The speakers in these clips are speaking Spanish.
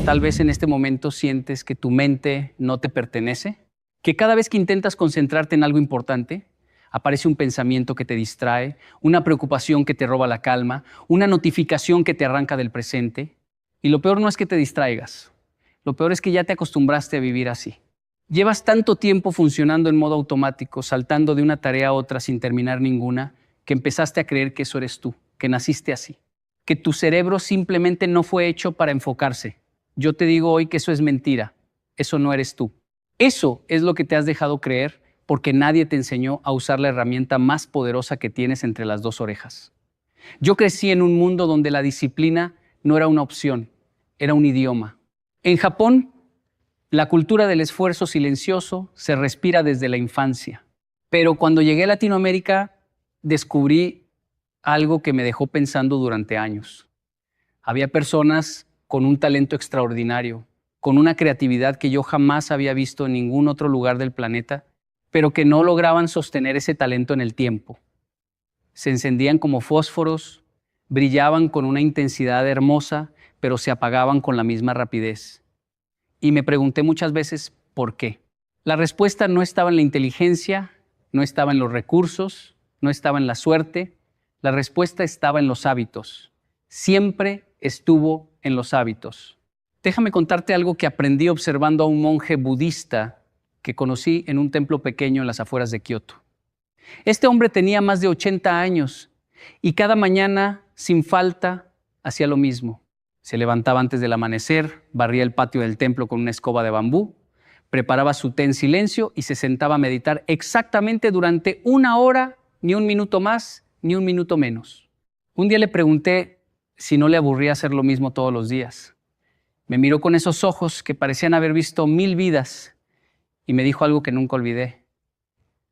Tal vez en este momento sientes que tu mente no te pertenece, que cada vez que intentas concentrarte en algo importante, aparece un pensamiento que te distrae, una preocupación que te roba la calma, una notificación que te arranca del presente. Y lo peor no es que te distraigas, lo peor es que ya te acostumbraste a vivir así. Llevas tanto tiempo funcionando en modo automático, saltando de una tarea a otra sin terminar ninguna, que empezaste a creer que eso eres tú, que naciste así, que tu cerebro simplemente no fue hecho para enfocarse. Yo te digo hoy que eso es mentira, eso no eres tú. Eso es lo que te has dejado creer porque nadie te enseñó a usar la herramienta más poderosa que tienes entre las dos orejas. Yo crecí en un mundo donde la disciplina no era una opción, era un idioma. En Japón, la cultura del esfuerzo silencioso se respira desde la infancia. Pero cuando llegué a Latinoamérica, descubrí algo que me dejó pensando durante años. Había personas con un talento extraordinario, con una creatividad que yo jamás había visto en ningún otro lugar del planeta, pero que no lograban sostener ese talento en el tiempo. Se encendían como fósforos, brillaban con una intensidad hermosa, pero se apagaban con la misma rapidez. Y me pregunté muchas veces, ¿por qué? La respuesta no estaba en la inteligencia, no estaba en los recursos, no estaba en la suerte. La respuesta estaba en los hábitos. Siempre estuvo en los hábitos. Déjame contarte algo que aprendí observando a un monje budista que conocí en un templo pequeño en las afueras de Kioto. Este hombre tenía más de 80 años y cada mañana, sin falta, hacía lo mismo. Se levantaba antes del amanecer, barría el patio del templo con una escoba de bambú, preparaba su té en silencio y se sentaba a meditar exactamente durante 1 hora, ni 1 minuto más, ni 1 minuto menos. Un día le pregunté si no le aburría hacer lo mismo todos los días. Me miró con esos ojos que parecían haber visto 1000 vidas y me dijo algo que nunca olvidé.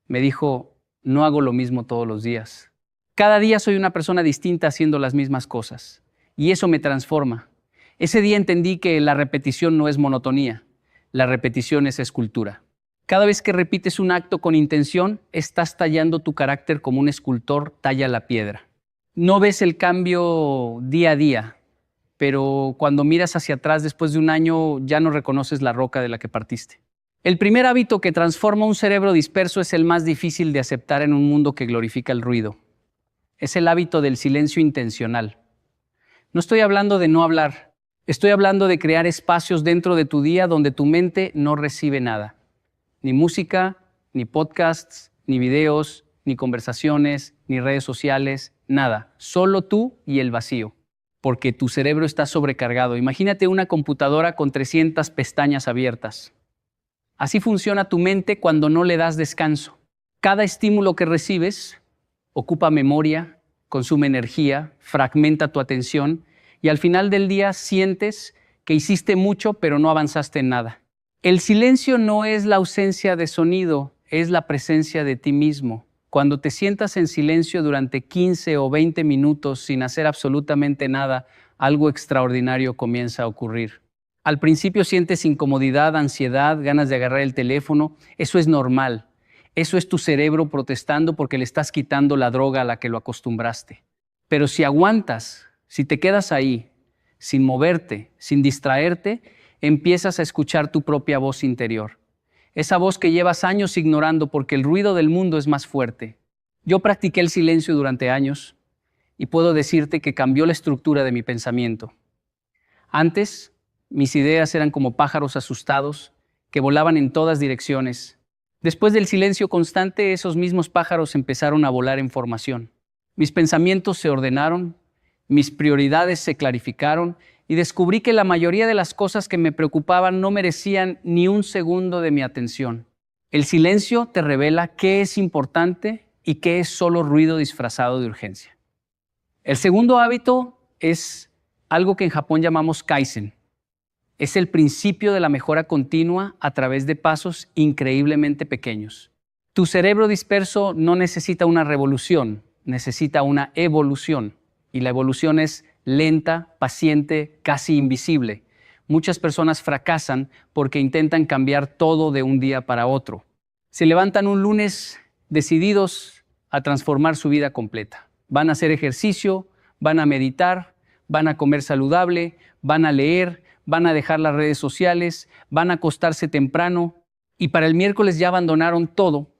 Me dijo, no hago lo mismo todos los días. Cada día soy una persona distinta haciendo las mismas cosas y eso me transforma. Ese día entendí que la repetición no es monotonía, la repetición es escultura. Cada vez que repites un acto con intención, estás tallando tu carácter como un escultor talla la piedra. No ves el cambio día a día, pero cuando miras hacia atrás después de 1 año ya no reconoces la roca de la que partiste. El primer hábito que transforma un cerebro disperso es el más difícil de aceptar en un mundo que glorifica el ruido. Es el hábito del silencio intencional. No estoy hablando de no hablar, estoy hablando de crear espacios dentro de tu día donde tu mente no recibe nada. Ni música, ni podcasts, ni videos, ni conversaciones, ni redes sociales, nada. Solo tú y el vacío, porque tu cerebro está sobrecargado. Imagínate una computadora con 300 pestañas abiertas. Así funciona tu mente cuando no le das descanso. Cada estímulo que recibes ocupa memoria, consume energía, fragmenta tu atención y al final del día sientes que hiciste mucho pero no avanzaste en nada. El silencio no es la ausencia de sonido, es la presencia de ti mismo. Cuando te sientas en silencio durante 15 o 20 minutos sin hacer absolutamente nada, algo extraordinario comienza a ocurrir. Al principio sientes incomodidad, ansiedad, ganas de agarrar el teléfono. Eso es normal. Eso es tu cerebro protestando porque le estás quitando la droga a la que lo acostumbraste. Pero si aguantas, si te quedas ahí, sin moverte, sin distraerte, empiezas a escuchar tu propia voz interior. Esa voz que llevas años ignorando porque el ruido del mundo es más fuerte. Yo practiqué el silencio durante años y puedo decirte que cambió la estructura de mi pensamiento. Antes, mis ideas eran como pájaros asustados que volaban en todas direcciones. Después del silencio constante, esos mismos pájaros empezaron a volar en formación. Mis pensamientos se ordenaron, mis prioridades se clarificaron y descubrí que la mayoría de las cosas que me preocupaban no merecían ni 1 segundo de mi atención. El silencio te revela qué es importante y qué es solo ruido disfrazado de urgencia. El segundo hábito es algo que en Japón llamamos Kaizen. Es el principio de la mejora continua a través de pasos increíblemente pequeños. Tu cerebro disperso no necesita una revolución, necesita una evolución. Y la evolución es lenta, paciente, casi invisible. Muchas personas fracasan porque intentan cambiar todo de un día para otro. Se levantan un lunes decididos a transformar su vida completa. Van a hacer ejercicio, van a meditar, van a comer saludable, van a leer, van a dejar las redes sociales, van a acostarse temprano y para el miércoles ya abandonaron todo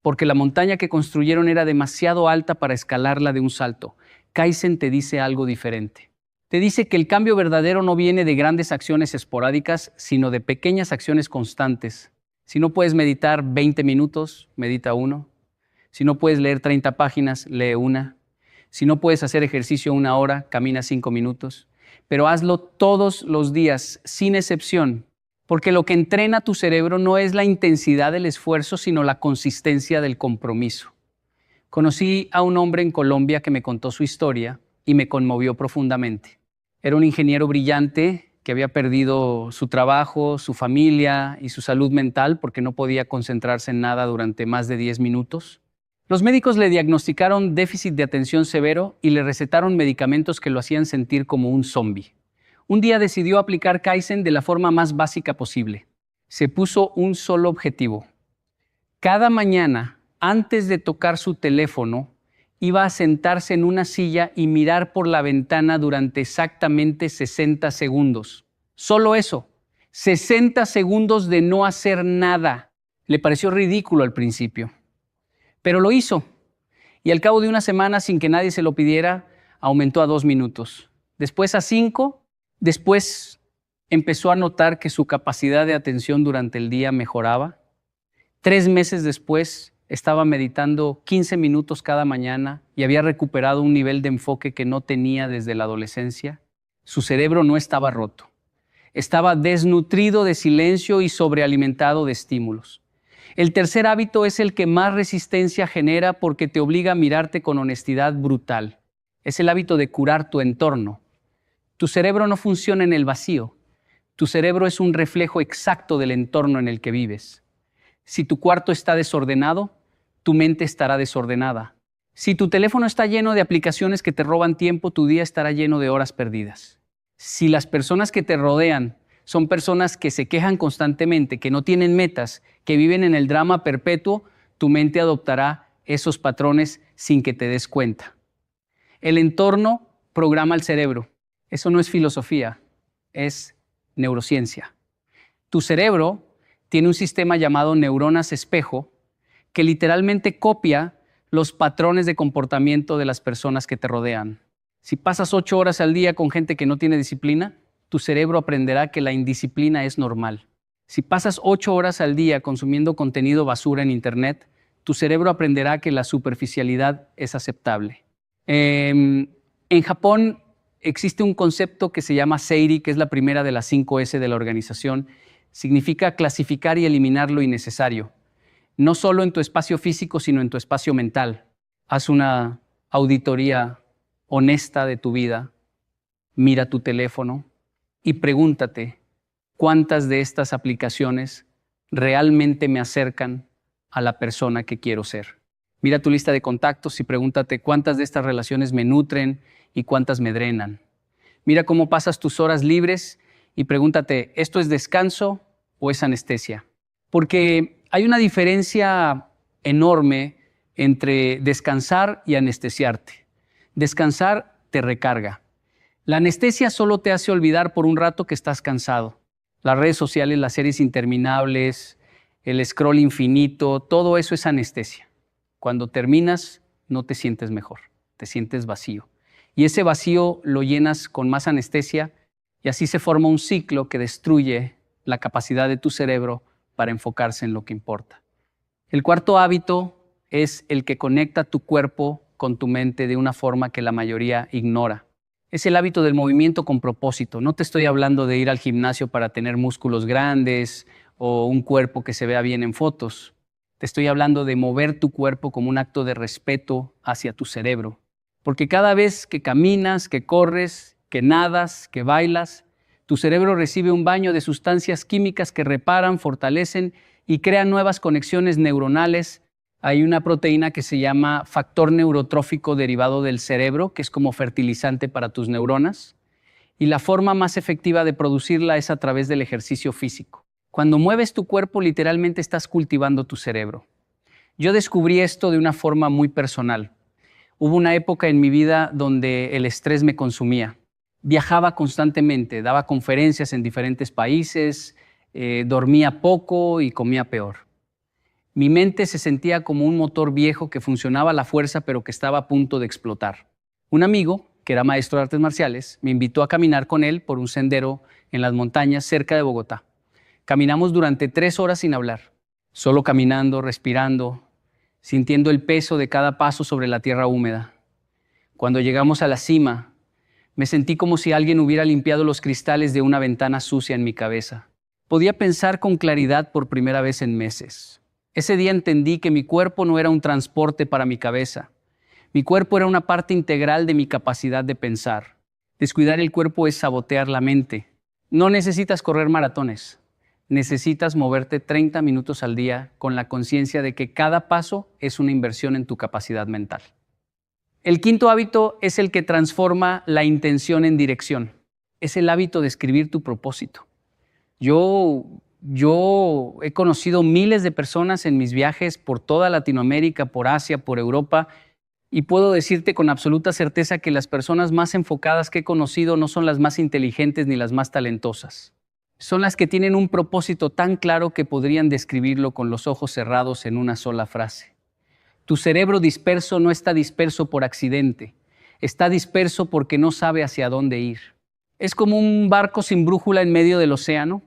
porque la montaña que construyeron era demasiado alta para escalarla de un salto. Kaizen te dice algo diferente. Te dice que el cambio verdadero no viene de grandes acciones esporádicas, sino de pequeñas acciones constantes. Si no puedes meditar 20 minutos, medita 1. Si no puedes leer 30 páginas, lee 1. Si no puedes hacer ejercicio 1 hora, camina 5 minutos. Pero hazlo todos los días, sin excepción, porque lo que entrena tu cerebro no es la intensidad del esfuerzo, sino la consistencia del compromiso. Conocí a un hombre en Colombia que me contó su historia y me conmovió profundamente. Era un ingeniero brillante que había perdido su trabajo, su familia y su salud mental porque no podía concentrarse en nada durante más de 10 minutos. Los médicos le diagnosticaron déficit de atención severo y le recetaron medicamentos que lo hacían sentir como un zombi. Un día decidió aplicar Kaizen de la forma más básica posible. Se puso un solo objetivo. Cada mañana, antes de tocar su teléfono, iba a sentarse en una silla y mirar por la ventana durante exactamente 60 segundos. Solo eso, 60 segundos de no hacer nada. Le pareció ridículo al principio, pero lo hizo. Y al cabo de una semana, sin que nadie se lo pidiera, aumentó a 2 minutos. Después a 5. Después empezó a notar que su capacidad de atención durante el día mejoraba. 3 meses después estaba meditando 15 minutos cada mañana y había recuperado un nivel de enfoque que no tenía desde la adolescencia. Su cerebro no estaba roto. Estaba desnutrido de silencio y sobrealimentado de estímulos. El tercer hábito es el que más resistencia genera porque te obliga a mirarte con honestidad brutal. Es el hábito de curar tu entorno. Tu cerebro no funciona en el vacío. Tu cerebro es un reflejo exacto del entorno en el que vives. Si tu cuarto está desordenado, tu mente estará desordenada. Si tu teléfono está lleno de aplicaciones que te roban tiempo, tu día estará lleno de horas perdidas. Si las personas que te rodean son personas que se quejan constantemente, que no tienen metas, que viven en el drama perpetuo, tu mente adoptará esos patrones sin que te des cuenta. El entorno programa el cerebro. Eso no es filosofía, es neurociencia. Tu cerebro tiene un sistema llamado neuronas espejo que literalmente copia los patrones de comportamiento de las personas que te rodean. Si pasas 8 horas al día con gente que no tiene disciplina, tu cerebro aprenderá que la indisciplina es normal. Si pasas 8 horas al día consumiendo contenido basura en Internet, tu cerebro aprenderá que la superficialidad es aceptable. En Japón existe un concepto que se llama Seiri, que es la primera de las 5 S de la organización. Significa clasificar y eliminar lo innecesario. No solo en tu espacio físico, sino en tu espacio mental. Haz una auditoría honesta de tu vida. Mira tu teléfono y pregúntate cuántas de estas aplicaciones realmente me acercan a la persona que quiero ser. Mira tu lista de contactos y pregúntate cuántas de estas relaciones me nutren y cuántas me drenan. Mira cómo pasas tus horas libres y pregúntate, ¿esto es descanso o es anestesia? Porque hay una diferencia enorme entre descansar y anestesiarte. Descansar te recarga. La anestesia solo te hace olvidar por un rato que estás cansado. Las redes sociales, las series interminables, el scroll infinito, todo eso es anestesia. Cuando terminas, no te sientes mejor, te sientes vacío. Y ese vacío lo llenas con más anestesia y así se forma un ciclo que destruye la capacidad de tu cerebro para enfocarse en lo que importa. El cuarto hábito es el que conecta tu cuerpo con tu mente de una forma que la mayoría ignora. Es el hábito del movimiento con propósito. No te estoy hablando de ir al gimnasio para tener músculos grandes o un cuerpo que se vea bien en fotos. Te estoy hablando de mover tu cuerpo como un acto de respeto hacia tu cerebro. Porque cada vez que caminas, que corres, que nadas, que bailas, tu cerebro recibe un baño de sustancias químicas que reparan, fortalecen y crean nuevas conexiones neuronales. Hay una proteína que se llama factor neurotrófico derivado del cerebro, que es como fertilizante para tus neuronas. Y la forma más efectiva de producirla es a través del ejercicio físico. Cuando mueves tu cuerpo, literalmente estás cultivando tu cerebro. Yo descubrí esto de una forma muy personal. Hubo una época en mi vida donde el estrés me consumía. Viajaba constantemente, daba conferencias en diferentes países, dormía poco y comía peor. Mi mente se sentía como un motor viejo que funcionaba a la fuerza, pero que estaba a punto de explotar. Un amigo, que era maestro de artes marciales, me invitó a caminar con él por un sendero en las montañas cerca de Bogotá. Caminamos durante 3 horas sin hablar, solo caminando, respirando, sintiendo el peso de cada paso sobre la tierra húmeda. Cuando llegamos a la cima, me sentí como si alguien hubiera limpiado los cristales de una ventana sucia en mi cabeza. Podía pensar con claridad por primera vez en meses. Ese día entendí que mi cuerpo no era un transporte para mi cabeza. Mi cuerpo era una parte integral de mi capacidad de pensar. Descuidar el cuerpo es sabotear la mente. No necesitas correr maratones. Necesitas moverte 30 minutos al día con la conciencia de que cada paso es una inversión en tu capacidad mental. El quinto hábito es el que transforma la intención en dirección. Es el hábito de escribir tu propósito. Yo he conocido miles de personas en mis viajes por toda Latinoamérica, por Asia, por Europa, y puedo decirte con absoluta certeza que las personas más enfocadas que he conocido no son las más inteligentes ni las más talentosas. Son las que tienen un propósito tan claro que podrían describirlo con los ojos cerrados en una sola frase. Tu cerebro disperso no está disperso por accidente, está disperso porque no sabe hacia dónde ir. Es como un barco sin brújula en medio del océano.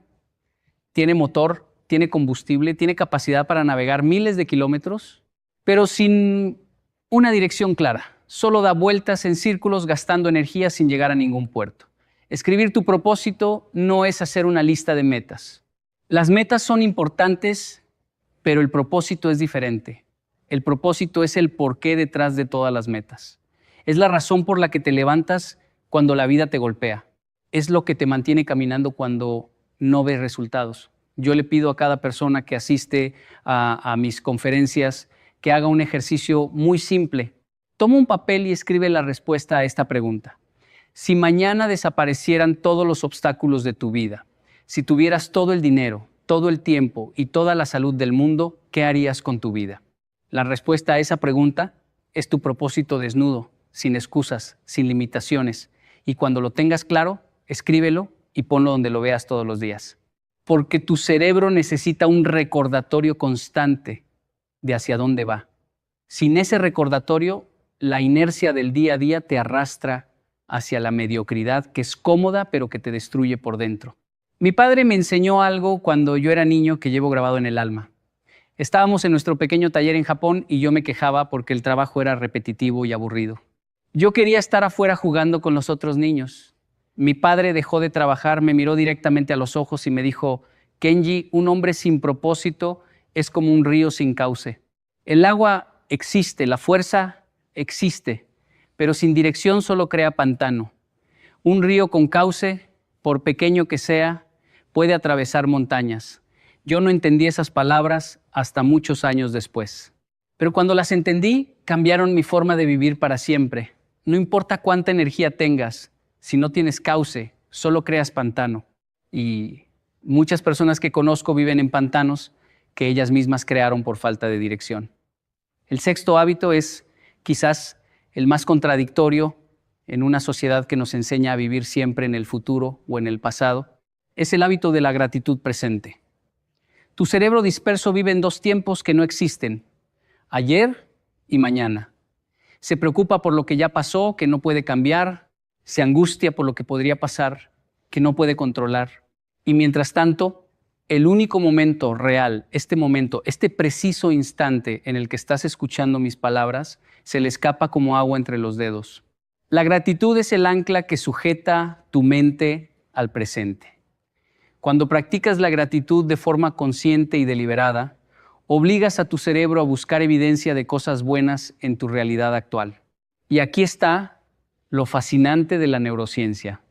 Tiene motor, tiene combustible, tiene capacidad para navegar miles de kilómetros, pero sin una dirección clara. Solo da vueltas en círculos gastando energía sin llegar a ningún puerto. Escribir tu propósito no es hacer una lista de metas. Las metas son importantes, pero el propósito es diferente. El propósito es el porqué detrás de todas las metas. Es la razón por la que te levantas cuando la vida te golpea. Es lo que te mantiene caminando cuando no ves resultados. Yo le pido a cada persona que asiste a mis conferencias que haga un ejercicio muy simple. Toma un papel y escribe la respuesta a esta pregunta. Si mañana desaparecieran todos los obstáculos de tu vida, si tuvieras todo el dinero, todo el tiempo y toda la salud del mundo, ¿qué harías con tu vida? La respuesta a esa pregunta es tu propósito desnudo, sin excusas, sin limitaciones. Y cuando lo tengas claro, escríbelo y ponlo donde lo veas todos los días. Porque tu cerebro necesita un recordatorio constante de hacia dónde va. Sin ese recordatorio, la inercia del día a día te arrastra hacia la mediocridad, que es cómoda, pero que te destruye por dentro. Mi padre me enseñó algo cuando yo era niño que llevo grabado en el alma. Estábamos en nuestro pequeño taller en Japón y yo me quejaba porque el trabajo era repetitivo y aburrido. Yo quería estar afuera jugando con los otros niños. Mi padre dejó de trabajar, me miró directamente a los ojos y me dijo: Kenji, un hombre sin propósito es como un río sin cauce. El agua existe, la fuerza existe, pero sin dirección solo crea pantano. Un río con cauce, por pequeño que sea, puede atravesar montañas. Yo no entendí esas palabras hasta muchos años después. Pero cuando las entendí, cambiaron mi forma de vivir para siempre. No importa cuánta energía tengas, si no tienes cauce, solo creas pantano. Y muchas personas que conozco viven en pantanos que ellas mismas crearon por falta de dirección. El sexto hábito es quizás el más contradictorio en una sociedad que nos enseña a vivir siempre en el futuro o en el pasado. Es el hábito de la gratitud presente. Tu cerebro disperso vive en 2 tiempos que no existen: ayer y mañana. Se preocupa por lo que ya pasó, que no puede cambiar. Se angustia por lo que podría pasar, que no puede controlar. Y mientras tanto, el único momento real, este preciso instante en el que estás escuchando mis palabras, se le escapa como agua entre los dedos. La gratitud es el ancla que sujeta tu mente al presente. Cuando practicas la gratitud de forma consciente y deliberada, obligas a tu cerebro a buscar evidencia de cosas buenas en tu realidad actual. Y aquí está lo fascinante de la neurociencia.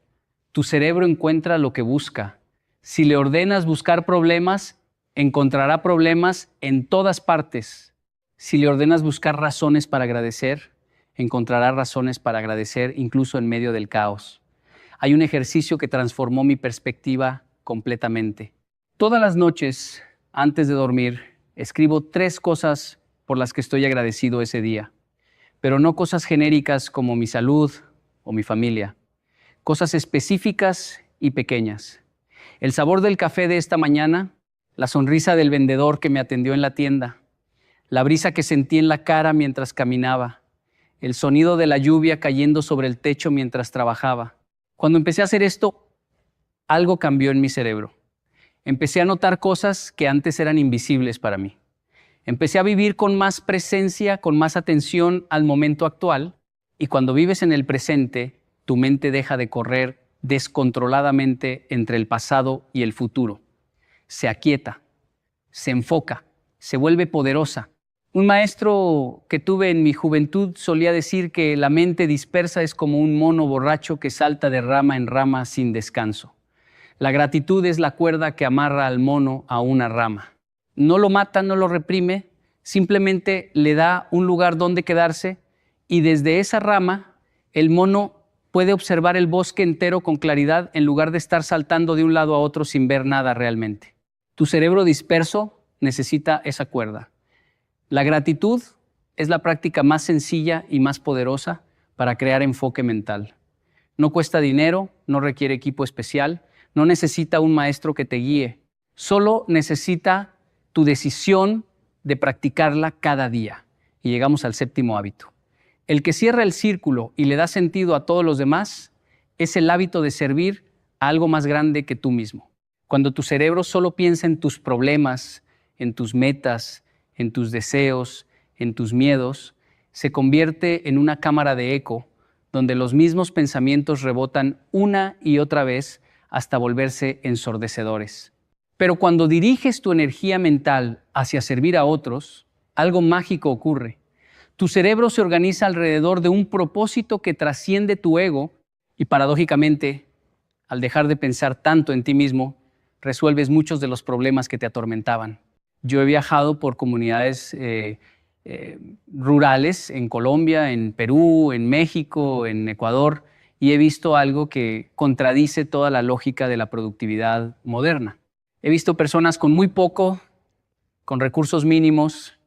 Tu cerebro encuentra lo que busca. Si le ordenas buscar problemas, encontrará problemas en todas partes. Si le ordenas buscar razones para agradecer, encontrará razones para agradecer incluso en medio del caos. Hay un ejercicio que transformó mi perspectiva completamente. Todas las noches, antes de dormir, escribo 3 cosas por las que estoy agradecido ese día, pero no cosas genéricas como mi salud o mi familia. cosas específicas y pequeñas. El sabor del café de esta mañana, la sonrisa del vendedor que me atendió en la tienda, la brisa que sentí en la cara mientras caminaba, el sonido de la lluvia cayendo sobre el techo mientras trabajaba. Cuando empecé a hacer esto, algo cambió en mi cerebro. Empecé a notar cosas que antes eran invisibles para mí. Empecé a vivir con más presencia, con más atención al momento actual, y cuando vives en el presente, tu mente deja de correr descontroladamente entre el pasado y el futuro. Se aquieta, se enfoca, se vuelve poderosa. Un maestro que tuve en mi juventud solía decir que la mente dispersa es como un mono borracho que salta de rama en rama sin descanso. La gratitud es la cuerda que amarra al mono a una rama. No lo mata, no lo reprime, simplemente le da un lugar donde quedarse y desde esa rama el mono puede observar el bosque entero con claridad en lugar de estar saltando de un lado a otro sin ver nada realmente. Tu cerebro disperso necesita esa cuerda. La gratitud es la práctica más sencilla y más poderosa para crear enfoque mental. No cuesta dinero, no requiere equipo especial, no necesita un maestro que te guíe, solo necesita tu decisión de practicarla cada día. Y llegamos al séptimo hábito. El que cierra el círculo y le da sentido a todos los demás es el hábito de servir a algo más grande que tú mismo. Cuando tu cerebro solo piensa en tus problemas, en tus metas, en tus deseos, en tus miedos, se convierte en una cámara de eco donde los mismos pensamientos rebotan una y otra vez hasta volverse ensordecedores. Pero cuando diriges tu energía mental hacia servir a otros, algo mágico ocurre. Tu cerebro se organiza alrededor de un propósito que trasciende tu ego y, paradójicamente, al dejar de pensar tanto en ti mismo, resuelves muchos de los problemas que te atormentaban. Yo he viajado por comunidades rurales en Colombia, en Perú, en México, en Ecuador, y he visto algo que contradice toda la lógica de la productividad moderna. He visto personas con muy poco, con recursos mínimos,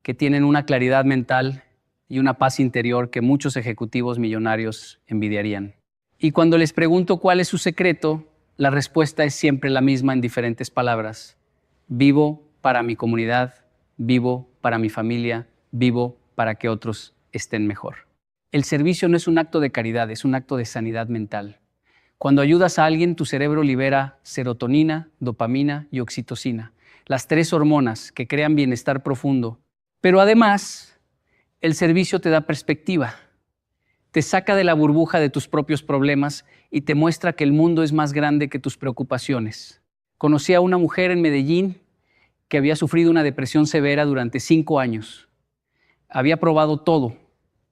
que tienen una claridad mental y una paz interior que muchos ejecutivos millonarios envidiarían. Y cuando les pregunto cuál es su secreto, la respuesta es siempre la misma en diferentes palabras. Vivo para mi comunidad, vivo para mi familia, vivo para que otros estén mejor. El servicio no es un acto de caridad, es un acto de sanidad mental. Cuando ayudas a alguien, tu cerebro libera serotonina, dopamina y oxitocina, las 3 hormonas que crean bienestar profundo. Pero además, el servicio te da perspectiva, te saca de la burbuja de tus propios problemas y te muestra que el mundo es más grande que tus preocupaciones. Conocí a una mujer en Medellín que había sufrido una depresión severa durante 5 años. Había probado todo,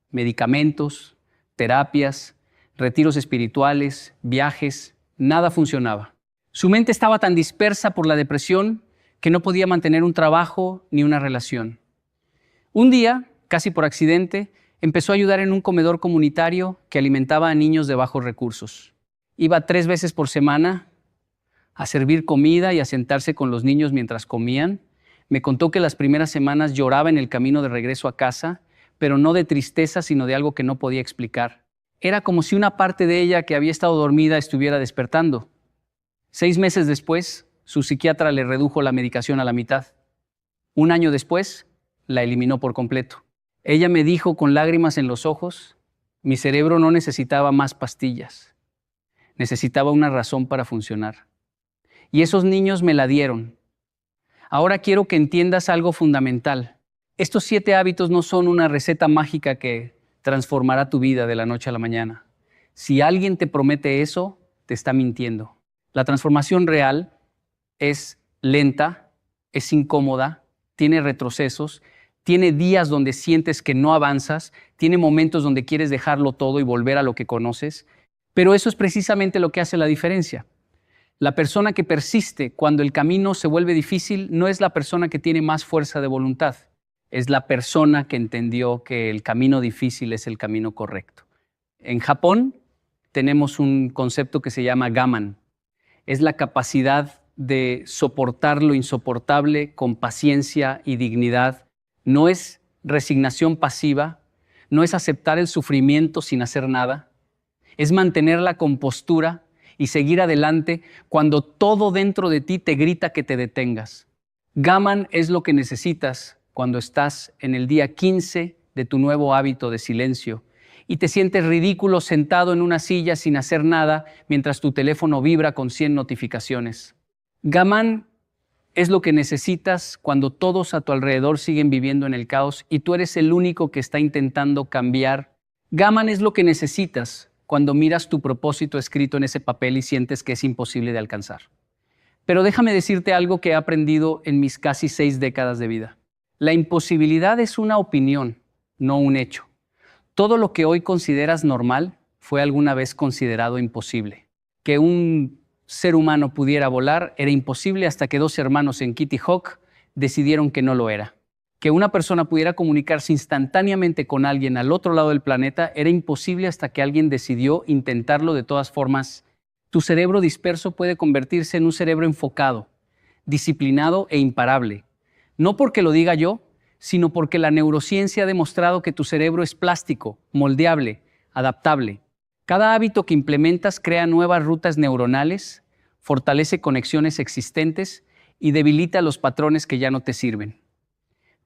medicamentos, terapias, retiros espirituales, viajes, nada funcionaba. Su mente estaba tan dispersa por la depresión que no podía mantener un trabajo ni una relación. Un día, casi por accidente, empezó a ayudar en un comedor comunitario que alimentaba a niños de bajos recursos. Iba 3 veces por semana a servir comida y a sentarse con los niños mientras comían. Me contó que las primeras semanas lloraba en el camino de regreso a casa, pero no de tristeza, sino de algo que no podía explicar. Era como si una parte de ella que había estado dormida estuviera despertando. 6 meses después, su psiquiatra le redujo la medicación a la mitad. 1 año después, la eliminó por completo. Ella me dijo con lágrimas en los ojos, mi cerebro no necesitaba más pastillas. Necesitaba una razón para funcionar. Y esos niños me la dieron. Ahora quiero que entiendas algo fundamental. Estos 7 hábitos no son una receta mágica que transformará tu vida de la noche a la mañana. Si alguien te promete eso, te está mintiendo. La transformación real es lenta, es incómoda, tiene retrocesos, tiene días donde sientes que no avanzas, tiene momentos donde quieres dejarlo todo y volver a lo que conoces, pero eso es precisamente lo que hace la diferencia. La persona que persiste cuando el camino se vuelve difícil no es la persona que tiene más fuerza de voluntad, es la persona que entendió que el camino difícil es el camino correcto. En Japón tenemos un concepto que se llama gaman. Es la capacidad de soportar lo insoportable con paciencia y dignidad. No es resignación pasiva, no es aceptar el sufrimiento sin hacer nada. Es mantener la compostura y seguir adelante cuando todo dentro de ti te grita que te detengas. Gaman es lo que necesitas cuando estás en el día 15 de tu nuevo hábito de silencio y te sientes ridículo sentado en una silla sin hacer nada mientras tu teléfono vibra con 100 notificaciones. Gaman es lo que necesitas cuando todos a tu alrededor siguen viviendo en el caos y tú eres el único que está intentando cambiar. Gaman es lo que necesitas cuando miras tu propósito escrito en ese papel y sientes que es imposible de alcanzar. Pero déjame decirte algo que he aprendido en mis casi 6 décadas de vida. La imposibilidad es una opinión, no un hecho. Todo lo que hoy consideras normal fue alguna vez considerado imposible. Que un ser humano pudiera volar era imposible hasta que 2 hermanos en Kitty Hawk decidieron que no lo era. Que una persona pudiera comunicarse instantáneamente con alguien al otro lado del planeta era imposible hasta que alguien decidió intentarlo de todas formas. Tu cerebro disperso puede convertirse en un cerebro enfocado, disciplinado e imparable. No porque lo diga yo, sino porque la neurociencia ha demostrado que tu cerebro es plástico, moldeable, adaptable. Cada hábito que implementas crea nuevas rutas neuronales, fortalece conexiones existentes y debilita los patrones que ya no te sirven.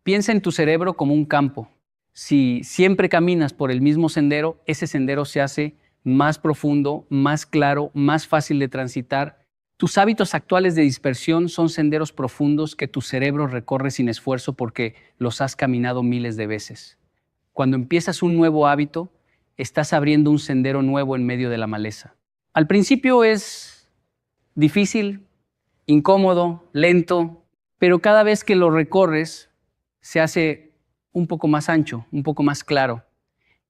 Piensa en tu cerebro como un campo. Si siempre caminas por el mismo sendero, ese sendero se hace más profundo, más claro, más fácil de transitar. Tus hábitos actuales de dispersión son senderos profundos que tu cerebro recorre sin esfuerzo porque los has caminado miles de veces. Cuando empiezas un nuevo hábito, estás abriendo un sendero nuevo en medio de la maleza. Al principio es difícil, incómodo, lento, pero cada vez que lo recorres se hace un poco más ancho, un poco más claro.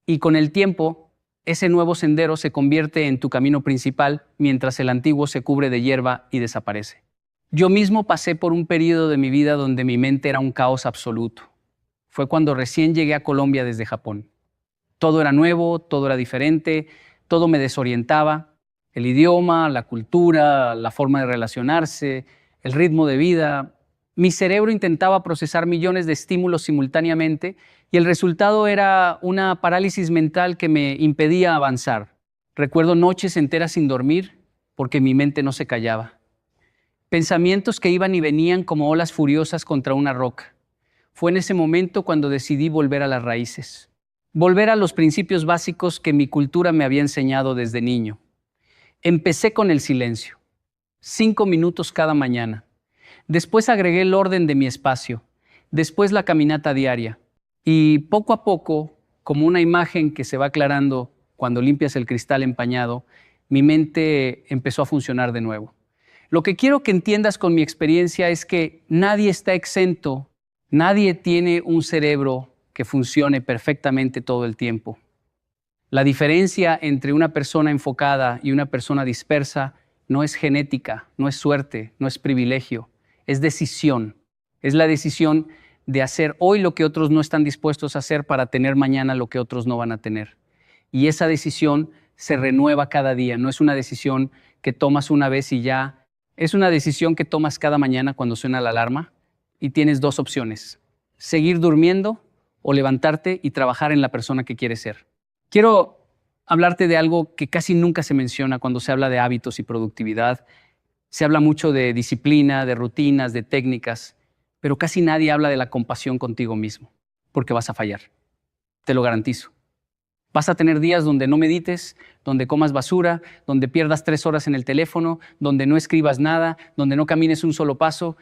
Y con el tiempo, ese nuevo sendero se convierte en tu camino principal, mientras el antiguo se cubre de hierba y desaparece. Yo mismo pasé por un periodo de mi vida donde mi mente era un caos absoluto. Fue cuando recién llegué a Colombia desde Japón. Todo era nuevo, todo era diferente, todo me desorientaba. El idioma, la cultura, la forma de relacionarse, el ritmo de vida. Mi cerebro intentaba procesar millones de estímulos simultáneamente y el resultado era una parálisis mental que me impedía avanzar. Recuerdo noches enteras sin dormir porque mi mente no se callaba. Pensamientos que iban y venían como olas furiosas contra una roca. Fue en ese momento cuando decidí volver a las raíces. Volver a los principios básicos que mi cultura me había enseñado desde niño. Empecé con el silencio. 5 minutos cada mañana. Después agregué el orden de mi espacio. Después la caminata diaria. Y poco a poco, como una imagen que se va aclarando cuando limpias el cristal empañado, mi mente empezó a funcionar de nuevo. Lo que quiero que entiendas con mi experiencia es que nadie está exento, nadie tiene un cerebro que funcione perfectamente todo el tiempo. La diferencia entre una persona enfocada y una persona dispersa no es genética, no es suerte, no es privilegio, es decisión. Es la decisión de hacer hoy lo que otros no están dispuestos a hacer para tener mañana lo que otros no van a tener. Y esa decisión se renueva cada día, no es una decisión que tomas una vez y ya. Es una decisión que tomas cada mañana cuando suena la alarma y tienes 2 opciones: seguir durmiendo o levantarte y trabajar en la persona que quieres ser. Quiero hablarte de algo que casi nunca se menciona cuando se habla de hábitos y productividad. Se habla mucho de disciplina, de rutinas, de técnicas, pero casi nadie habla de la compasión contigo mismo, porque vas a fallar. Te lo garantizo. Vas a tener días donde no medites, donde comas basura, donde pierdas 3 horas en el teléfono, donde no escribas nada, donde no camines un solo paso,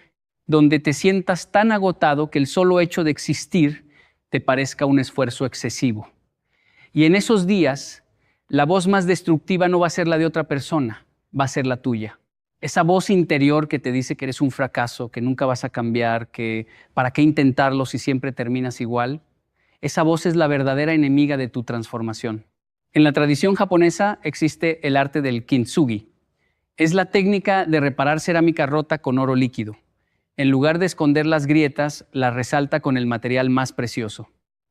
donde te sientas tan agotado que el solo hecho de existir te parezca un esfuerzo excesivo. Y en esos días, la voz más destructiva no va a ser la de otra persona, va a ser la tuya. Esa voz interior que te dice que eres un fracaso, que nunca vas a cambiar, que para qué intentarlo si siempre terminas igual. Esa voz es la verdadera enemiga de tu transformación. En la tradición japonesa existe el arte del kintsugi. Es la técnica de reparar cerámica rota con oro líquido. En lugar de esconder las grietas, la resalta con el material más precioso.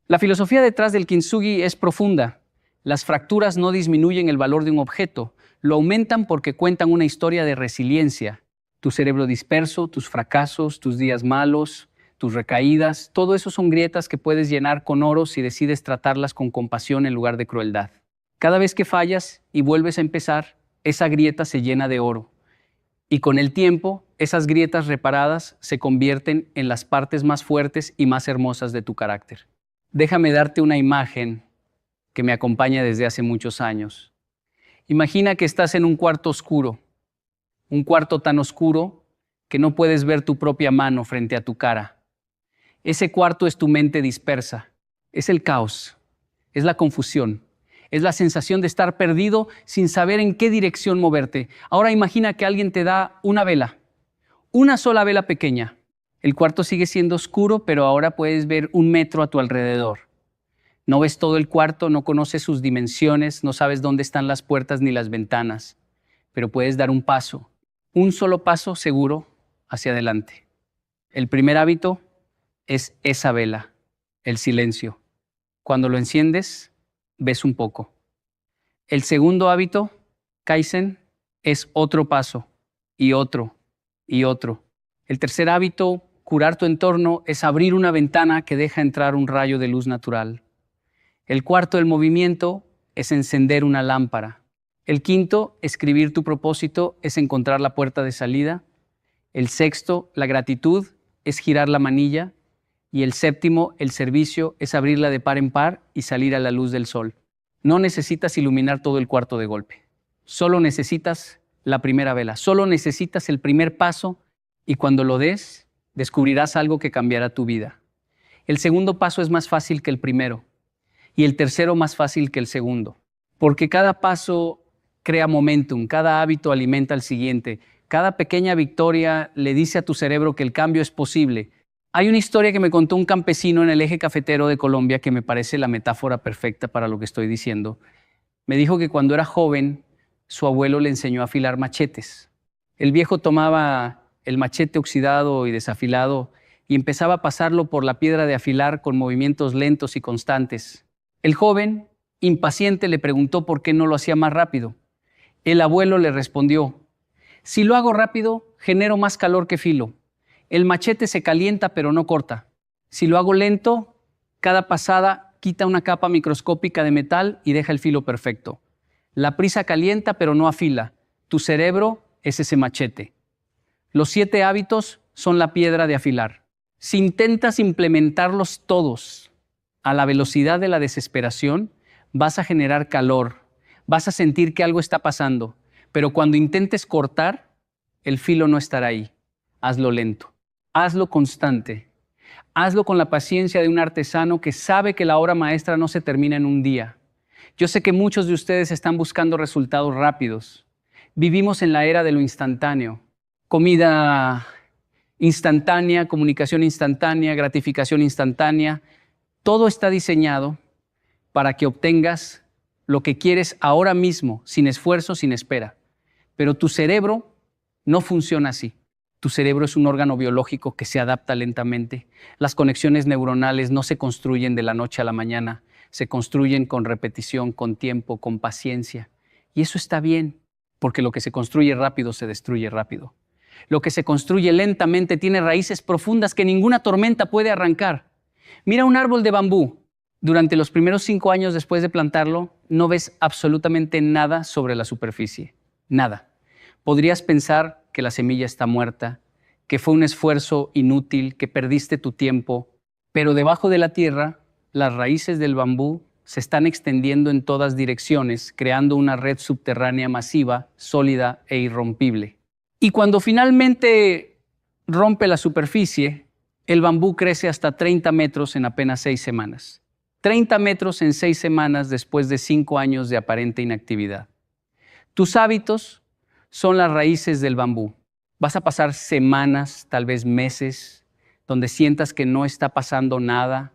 La filosofía detrás del kintsugi es profunda. Las fracturas no disminuyen el valor de un objeto, lo aumentan porque cuentan una historia de resiliencia. Tu cerebro disperso, tus fracasos, tus días malos, tus recaídas, todo eso son grietas que puedes llenar con oro si decides tratarlas con compasión en lugar de crueldad. Cada vez que fallas y vuelves a empezar, esa grieta se llena de oro. Y con el tiempo, esas grietas reparadas se convierten en las partes más fuertes y más hermosas de tu carácter. Déjame darte una imagen que me acompaña desde hace muchos años. Imagina que estás en un cuarto oscuro, un cuarto tan oscuro que no puedes ver tu propia mano frente a tu cara. Ese cuarto es tu mente dispersa, es el caos, es la confusión, es la sensación de estar perdido sin saber en qué dirección moverte. Ahora imagina que alguien te da una vela, una sola vela pequeña. El cuarto sigue siendo oscuro, pero ahora puedes ver 1 metro a tu alrededor. No ves todo el cuarto, no conoces sus dimensiones, no sabes dónde están las puertas ni las ventanas, pero puedes dar un paso, un solo paso seguro hacia adelante. El primer hábito es esa vela, el silencio. Cuando lo enciendes, ves un poco. El segundo hábito, Kaizen, es otro paso, y otro, y otro. El tercer hábito, curar tu entorno, es abrir una ventana que deja entrar un rayo de luz natural. El cuarto, el movimiento, es encender una lámpara. El quinto, escribir tu propósito, es encontrar la puerta de salida. El sexto, la gratitud, es girar la manilla. Y el séptimo, el servicio, es abrirla de par en par y salir a la luz del sol. No necesitas iluminar todo el cuarto de golpe. Solo necesitas la primera vela, solo necesitas el primer paso y cuando lo des, descubrirás algo que cambiará tu vida. El segundo paso es más fácil que el primero y el tercero más fácil que el segundo, porque cada paso crea momentum, cada hábito alimenta al siguiente, cada pequeña victoria le dice a tu cerebro que el cambio es posible. Hay una historia que me contó un campesino en el eje cafetero de Colombia que me parece la metáfora perfecta para lo que estoy diciendo. Me dijo que cuando era joven, su abuelo le enseñó a afilar machetes. El viejo tomaba el machete oxidado y desafilado y empezaba a pasarlo por la piedra de afilar con movimientos lentos y constantes. El joven, impaciente, le preguntó por qué no lo hacía más rápido. El abuelo le respondió: si lo hago rápido, genero más calor que filo. El machete se calienta pero no corta. Si lo hago lento, cada pasada quita una capa microscópica de metal y deja el filo perfecto. La prisa calienta pero no afila. Tu cerebro es ese machete. Los 7 hábitos son la piedra de afilar. Si intentas implementarlos todos a la velocidad de la desesperación, vas a generar calor, vas a sentir que algo está pasando, pero cuando intentes cortar, el filo no estará ahí. Hazlo lento, hazlo constante, hazlo con la paciencia de un artesano que sabe que la obra maestra no se termina en un día. Yo sé que muchos de ustedes están buscando resultados rápidos. Vivimos en la era de lo instantáneo. Comida instantánea, comunicación instantánea, gratificación instantánea. Todo está diseñado para que obtengas lo que quieres ahora mismo, sin esfuerzo, sin espera. Pero tu cerebro no funciona así. Tu cerebro es un órgano biológico que se adapta lentamente. Las conexiones neuronales no se construyen de la noche a la mañana. Se construyen con repetición, con tiempo, con paciencia. Y eso está bien, porque lo que se construye rápido se destruye rápido. Lo que se construye lentamente tiene raíces profundas que ninguna tormenta puede arrancar. Mira un árbol de bambú. Durante los primeros 5 años después de plantarlo, no ves absolutamente nada sobre la superficie. Nada. Podrías pensar que la semilla está muerta, que fue un esfuerzo inútil, que perdiste tu tiempo, pero debajo de la tierra, las raíces del bambú se están extendiendo en todas direcciones, creando una red subterránea masiva, sólida e irrompible. Y cuando finalmente rompe la superficie, el bambú crece hasta 30 metros en apenas 6 semanas. 30 metros en 6 semanas después de 5 años de aparente inactividad. Tus hábitos son las raíces del bambú. Vas a pasar semanas, tal vez meses, donde sientas que no está pasando nada,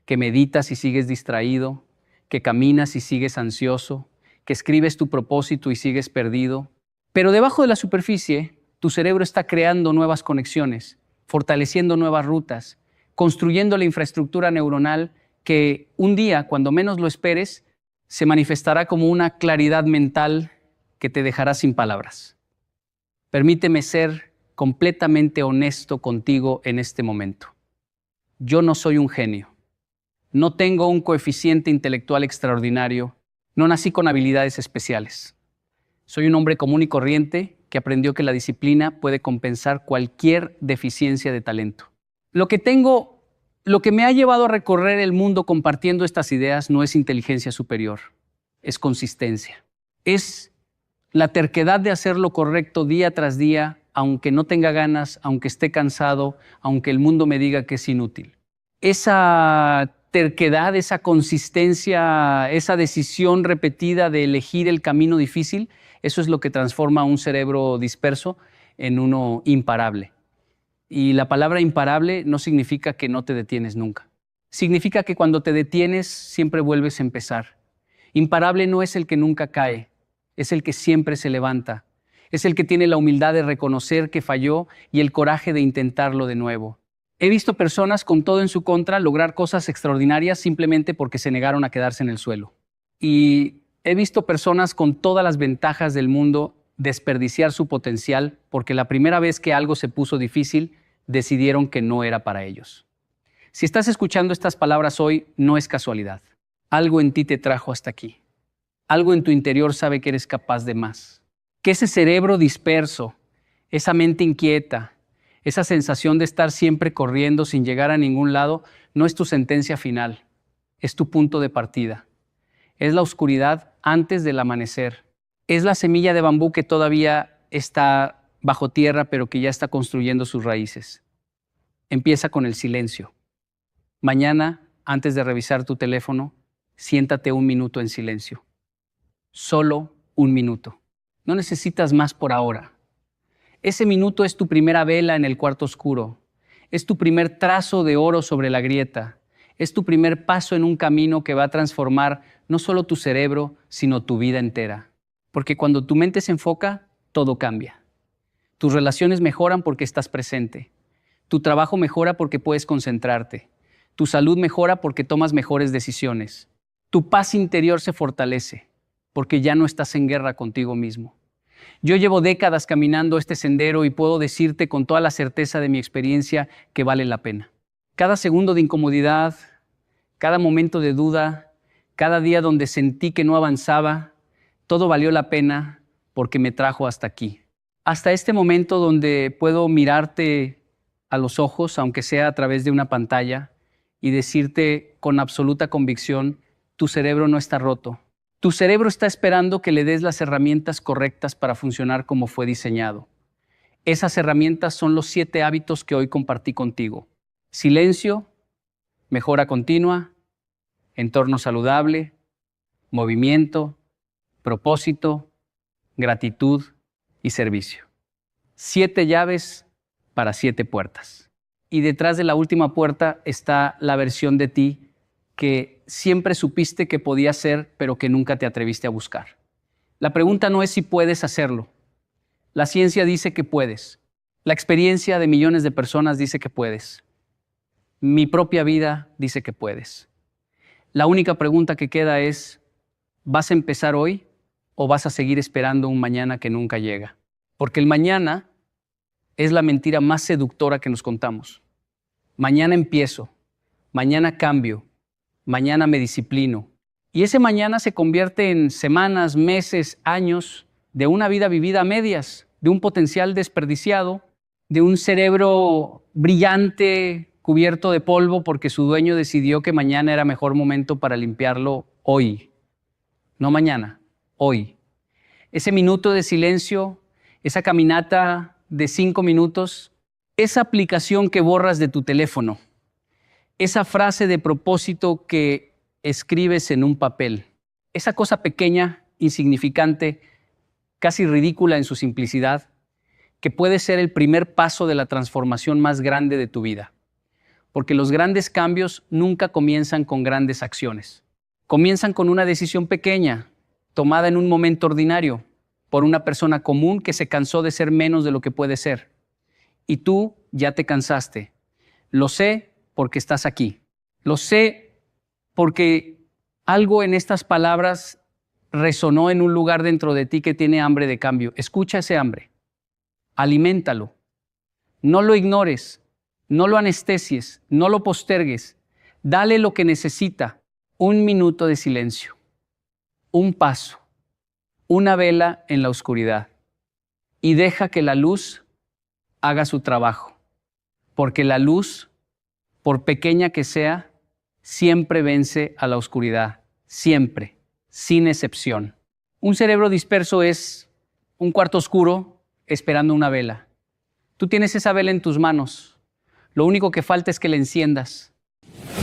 que meditas y sigues distraído, que caminas y sigues ansioso, que escribes tu propósito y sigues perdido. Pero debajo de la superficie, tu cerebro está creando nuevas conexiones, fortaleciendo nuevas rutas, construyendo la infraestructura neuronal que un día, cuando menos lo esperes, se manifestará como una claridad mental que te dejará sin palabras. Permíteme ser completamente honesto contigo en este momento. Yo no soy un genio. No tengo un coeficiente intelectual extraordinario No nací con habilidades especiales. Soy un hombre común y corriente que aprendió que la disciplina puede compensar cualquier deficiencia de talento. Lo que me ha llevado a recorrer el mundo compartiendo estas ideas no es inteligencia superior, es consistencia. Es la terquedad de hacer lo correcto día tras día, aunque no tenga ganas, aunque esté cansado, aunque el mundo me diga que es inútil. Esa terquedad, esa consistencia, esa decisión repetida de elegir el camino difícil, eso es lo que transforma a un cerebro disperso en uno imparable. Y la palabra imparable no significa que no te detienes nunca. Significa que cuando te detienes siempre vuelves a empezar. Imparable no es el que nunca cae, es el que siempre se levanta. Es el que tiene la humildad de reconocer que falló y el coraje de intentarlo de nuevo. He visto personas con todo en su contra lograr cosas extraordinarias simplemente porque se negaron a quedarse en el suelo. Y he visto personas con todas las ventajas del mundo desperdiciar su potencial porque la primera vez que algo se puso difícil, decidieron que no era para ellos. Si estás escuchando estas palabras hoy, no es casualidad. Algo en ti te trajo hasta aquí. Algo en tu interior sabe que eres capaz de más. Que ese cerebro disperso, esa mente inquieta, esa sensación de estar siempre corriendo sin llegar a ningún lado, no es tu sentencia final, es tu punto de partida. Es la oscuridad antes del amanecer. Es la semilla de bambú que todavía está bajo tierra, pero que ya está construyendo sus raíces. Empieza con el silencio. Mañana, antes de revisar tu teléfono, siéntate un minuto en silencio. Solo un minuto. No necesitas más por ahora. Ese minuto es tu primera vela en el cuarto oscuro. Es tu primer trazo de oro sobre la grieta. Es tu primer paso en un camino que va a transformar no solo tu cerebro, sino tu vida entera. Porque cuando tu mente se enfoca, todo cambia. Tus relaciones mejoran porque estás presente. Tu trabajo mejora porque puedes concentrarte. Tu salud mejora porque tomas mejores decisiones. Tu paz interior se fortalece porque ya no estás en guerra contigo mismo. Yo llevo décadas caminando este sendero y puedo decirte con toda la certeza de mi experiencia que vale la pena. Cada segundo de incomodidad, cada momento de duda, cada día donde sentí que no avanzaba, todo valió la pena porque me trajo hasta aquí. Hasta este momento donde puedo mirarte a los ojos, aunque sea a través de una pantalla, y decirte con absoluta convicción, tu cerebro no está roto. Tu cerebro está esperando que le des las herramientas correctas para funcionar como fue diseñado. Esas herramientas son los 7 hábitos que hoy compartí contigo. Silencio, mejora continua, entorno saludable, movimiento, propósito, gratitud y servicio. 7 llaves para 7 puertas. Y detrás de la última puerta está la versión de ti que siempre supiste que podías ser, pero que nunca te atreviste a buscar. La pregunta no es si puedes hacerlo. La ciencia dice que puedes. La experiencia de millones de personas dice que puedes. Mi propia vida dice que puedes. La única pregunta que queda es, ¿vas a empezar hoy o vas a seguir esperando un mañana que nunca llega? Porque el mañana es la mentira más seductora que nos contamos. Mañana empiezo, mañana cambio, mañana me disciplino. Y ese mañana se convierte en semanas, meses, años de una vida vivida a medias, de un potencial desperdiciado, de un cerebro brillante, cubierto de polvo porque su dueño decidió que mañana era mejor momento para limpiarlo hoy. No mañana, hoy. Ese minuto de silencio, esa caminata de 5 minutos, esa aplicación que borras de tu teléfono, esa frase de propósito que escribes en un papel, esa cosa pequeña, insignificante, casi ridícula en su simplicidad, que puede ser el primer paso de la transformación más grande de tu vida. Porque los grandes cambios nunca comienzan con grandes acciones. Comienzan con una decisión pequeña, tomada en un momento ordinario, por una persona común que se cansó de ser menos de lo que puede ser. Y tú ya te cansaste. Lo sé porque estás aquí. Lo sé porque algo en estas palabras resonó en un lugar dentro de ti que tiene hambre de cambio. Escucha ese hambre. Aliméntalo. No lo ignores. No lo anestesies. No lo postergues. Dale lo que necesita. 1 minuto de silencio. un paso, una vela en la oscuridad y deja que la luz haga su trabajo, porque la luz, por pequeña que sea, siempre vence a la oscuridad, siempre, sin excepción. Un cerebro disperso es un cuarto oscuro esperando una vela. Tú tienes esa vela en tus manos. Lo único que falta es que la enciendas.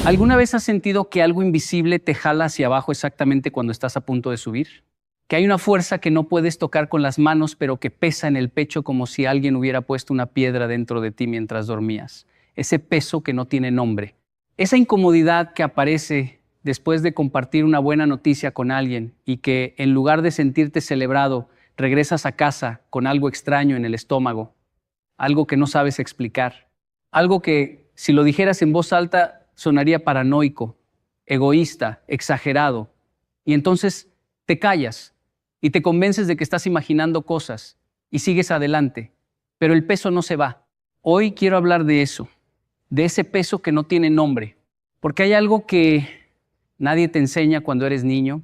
¿Alguna vez has sentido que algo invisible te jala hacia abajo exactamente cuando estás a punto de subir? Que hay una fuerza que no puedes tocar con las manos, pero que pesa en el pecho como si alguien hubiera puesto una piedra dentro de ti mientras dormías. Ese peso que no tiene nombre. Esa incomodidad que aparece después de compartir una buena noticia con alguien y que en lugar de sentirte celebrado, regresas a casa con algo extraño en el estómago, algo que no sabes explicar, algo que si lo dijeras en voz alta sonaría paranoico, egoísta, exagerado, y entonces te callas y te convences de que estás imaginando cosas y sigues adelante, pero el peso no se va. Hoy quiero hablar de eso, de ese peso que no tiene nombre, porque hay algo que nadie te enseña cuando eres niño,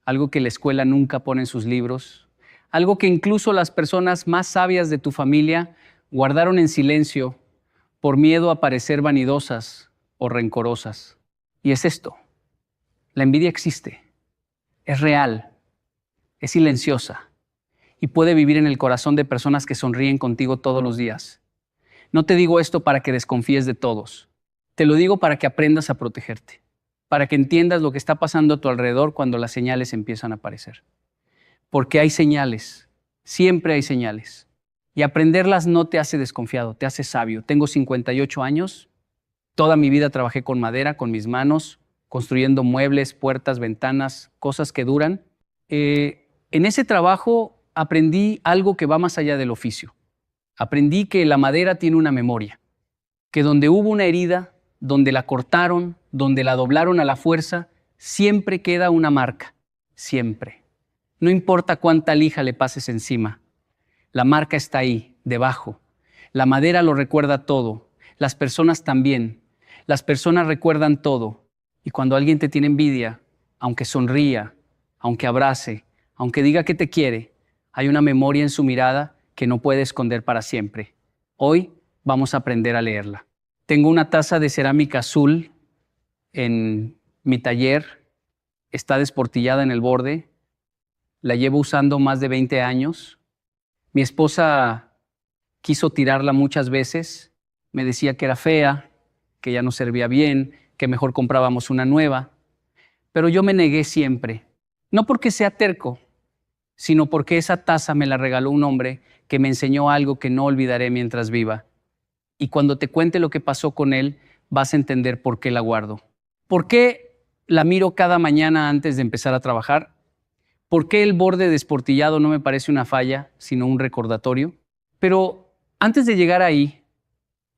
algo que la escuela nunca pone en sus libros, algo que incluso las personas más sabias de tu familia guardaron en silencio por miedo a parecer vanidosas o rencorosas. Y es esto: la envidia existe, es real, es silenciosa y puede vivir en el corazón de personas que sonríen contigo todos los días. No te digo esto para que desconfíes de todos, te lo digo para que aprendas a protegerte, para que entiendas lo que está pasando a tu alrededor cuando las señales empiezan a aparecer. Porque hay señales, siempre hay señales. Y aprenderlas no te hace desconfiado, te hace sabio. Tengo 58 años, toda mi vida trabajé con madera, con mis manos, construyendo muebles, puertas, ventanas, cosas que duran. En ese trabajo aprendí algo que va más allá del oficio. Aprendí que la madera tiene una memoria, que donde hubo una herida, donde la cortaron, donde la doblaron a la fuerza, siempre queda una marca, siempre. No importa cuánta lija le pases encima, la marca está ahí, debajo. La madera lo recuerda todo, las personas también. Las personas recuerdan todo. Y cuando alguien te tiene envidia, aunque sonría, aunque abrace, aunque diga que te quiere, hay una memoria en su mirada que no puede esconder para siempre. Hoy vamos a aprender a leerla. Tengo una taza de cerámica azul en mi taller, está desportillada en el borde, la llevo usando más de 20 años. Mi esposa quiso tirarla muchas veces, me decía que era fea, que ya no servía bien, que mejor comprábamos una nueva, pero yo me negué siempre, no porque sea terco, sino porque esa taza me la regaló un hombre que me enseñó algo que no olvidaré mientras viva. Y cuando te cuente lo que pasó con él, vas a entender por qué la guardo. ¿Por qué la miro cada mañana antes de empezar a trabajar? ¿Por qué el borde desportillado no me parece una falla, sino un recordatorio? Pero antes de llegar ahí,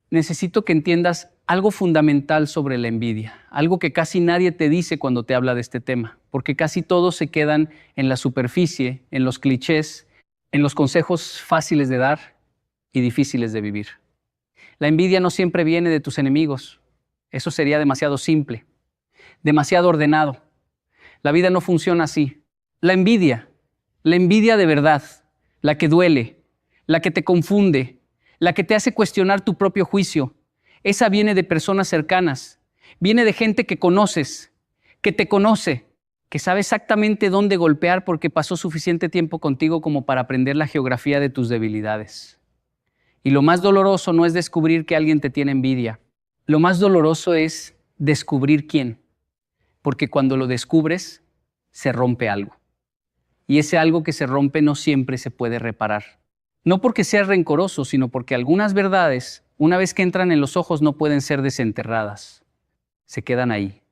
necesito que entiendas algo fundamental sobre la envidia, algo que casi nadie te dice cuando te habla de este tema, porque casi todos se quedan en la superficie, en los clichés, en los consejos fáciles de dar y difíciles de vivir. La envidia no siempre viene de tus enemigos. Eso sería demasiado simple, demasiado ordenado. La vida no funciona así. La envidia de verdad, la que duele, la que te confunde, la que te hace cuestionar tu propio juicio, esa viene de personas cercanas, viene de gente que conoces, que te conoce, que sabe exactamente dónde golpear porque pasó suficiente tiempo contigo como para aprender la geografía de tus debilidades. Y lo más doloroso no es descubrir que alguien te tiene envidia. Lo más doloroso es descubrir quién. Porque cuando lo descubres, se rompe algo. Y ese algo que se rompe no siempre se puede reparar. No porque seas rencoroso, sino porque algunas verdades, una vez que entran en los ojos, no pueden ser desenterradas. Se quedan ahí.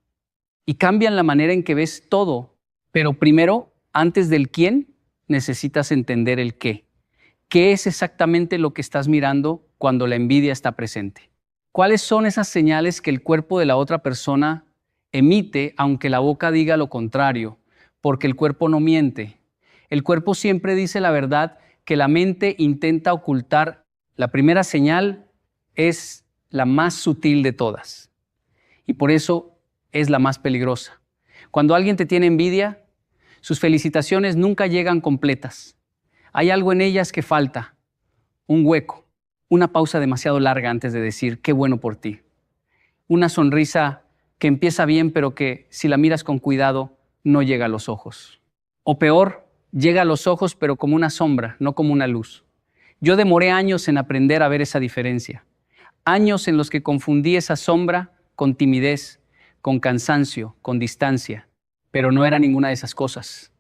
Y cambian la manera en que ves todo. Pero primero, antes del quién, necesitas entender el qué. ¿Qué es exactamente lo que estás mirando cuando la envidia está presente? ¿Cuáles son esas señales que el cuerpo de la otra persona emite, aunque la boca diga lo contrario? Porque el cuerpo no miente. El cuerpo siempre dice la verdad que la mente intenta ocultar. La primera señal es la más sutil de todas. Y por eso es la más peligrosa. Cuando alguien te tiene envidia, Sus felicitaciones nunca llegan completas. Hay algo en ellas que falta, un hueco, una pausa demasiado larga antes de decir qué bueno por ti. Una sonrisa que empieza bien, pero que si la miras con cuidado, no llega a los ojos. O peor, llega a los ojos, pero como una sombra, no como una luz. Yo demoré años en aprender a ver esa diferencia. Años en los que confundí esa sombra con timidez, con cansancio, con distancia, pero no era ninguna de esas cosas.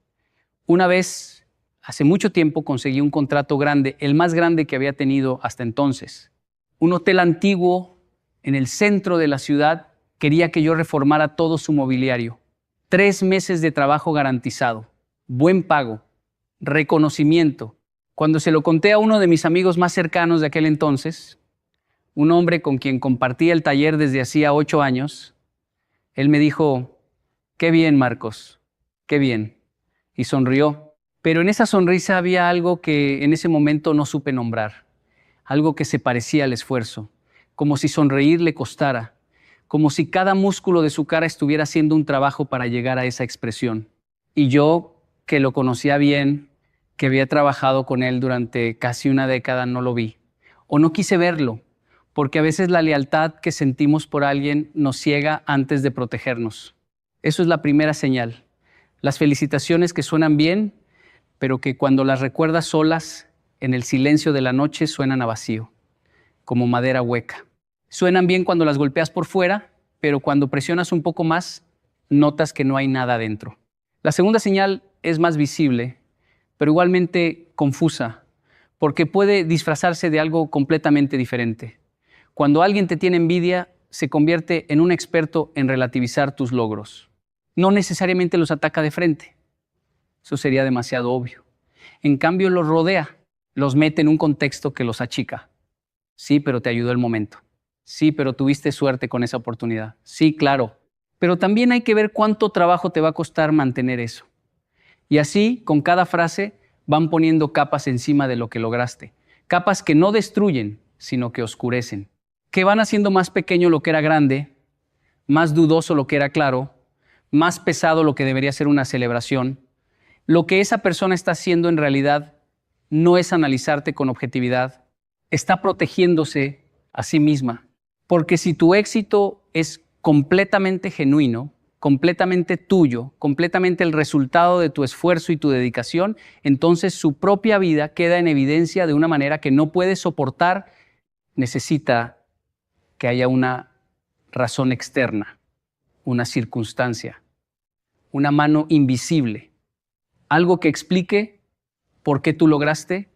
Una vez, hace mucho tiempo, conseguí un contrato grande, el más grande que había tenido hasta entonces. Un hotel antiguo en el centro de la ciudad quería que yo reformara todo su mobiliario. 3 meses de trabajo garantizado, buen pago, reconocimiento. Cuando se lo conté a uno de mis amigos más cercanos de aquel entonces, un hombre con quien compartía el taller desde hacía 8 años, él me dijo, qué bien, Marcos, qué bien, y sonrió. Pero en esa sonrisa había algo que en ese momento no supe nombrar, algo que se parecía al esfuerzo, como si sonreír le costara, como si cada músculo de su cara estuviera haciendo un trabajo para llegar a esa expresión. Y yo, que lo conocía bien, que había trabajado con él durante casi una década, no lo vi, o no quise verlo, porque a veces la lealtad que sentimos por alguien nos ciega antes de protegernos. Eso es la primera señal. Las felicitaciones que suenan bien, pero que cuando las recuerdas solas, en el silencio de la noche, suenan a vacío, como madera hueca. Suenan bien cuando las golpeas por fuera, pero cuando presionas un poco más, notas que no hay nada dentro. La segunda señal es más visible, pero igualmente confusa, porque puede disfrazarse de algo completamente diferente. Cuando alguien te tiene envidia, se convierte en un experto en relativizar tus logros. No necesariamente los ataca de frente. Eso sería demasiado obvio. En cambio, los rodea, los mete en un contexto que los achica. Sí, pero te ayudó el momento. Sí, pero tuviste suerte con esa oportunidad. Sí, claro. Pero también hay que ver cuánto trabajo te va a costar mantener eso. Y así, con cada frase, van poniendo capas encima de lo que lograste. Capas que no destruyen, sino que oscurecen. Que van haciendo más pequeño lo que era grande, más dudoso lo que era claro, más pesado lo que debería ser una celebración. Lo que esa persona está haciendo en realidad no es analizarte con objetividad, está protegiéndose a sí misma. Porque si tu éxito es completamente genuino, completamente tuyo, completamente el resultado de tu esfuerzo y tu dedicación, entonces su propia vida queda en evidencia de una manera que no puede soportar. Necesita que haya una razón externa, una circunstancia, una mano invisible, algo que explique por qué tú lograste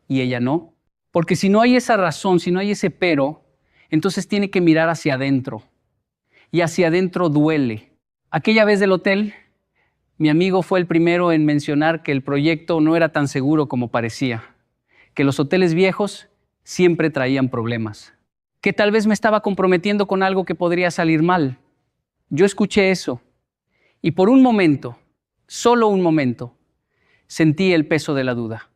y ella no. Porque si no hay esa razón, si no hay ese pero, entonces tiene que mirar hacia adentro. Y hacia adentro duele. Aquella vez del hotel, mi amigo fue el primero en mencionar que el proyecto no era tan seguro como parecía, que los hoteles viejos siempre traían problemas, que tal vez me estaba comprometiendo con algo que podría salir mal. Yo escuché eso y por un momento, solo un momento, sentí el peso de la duda.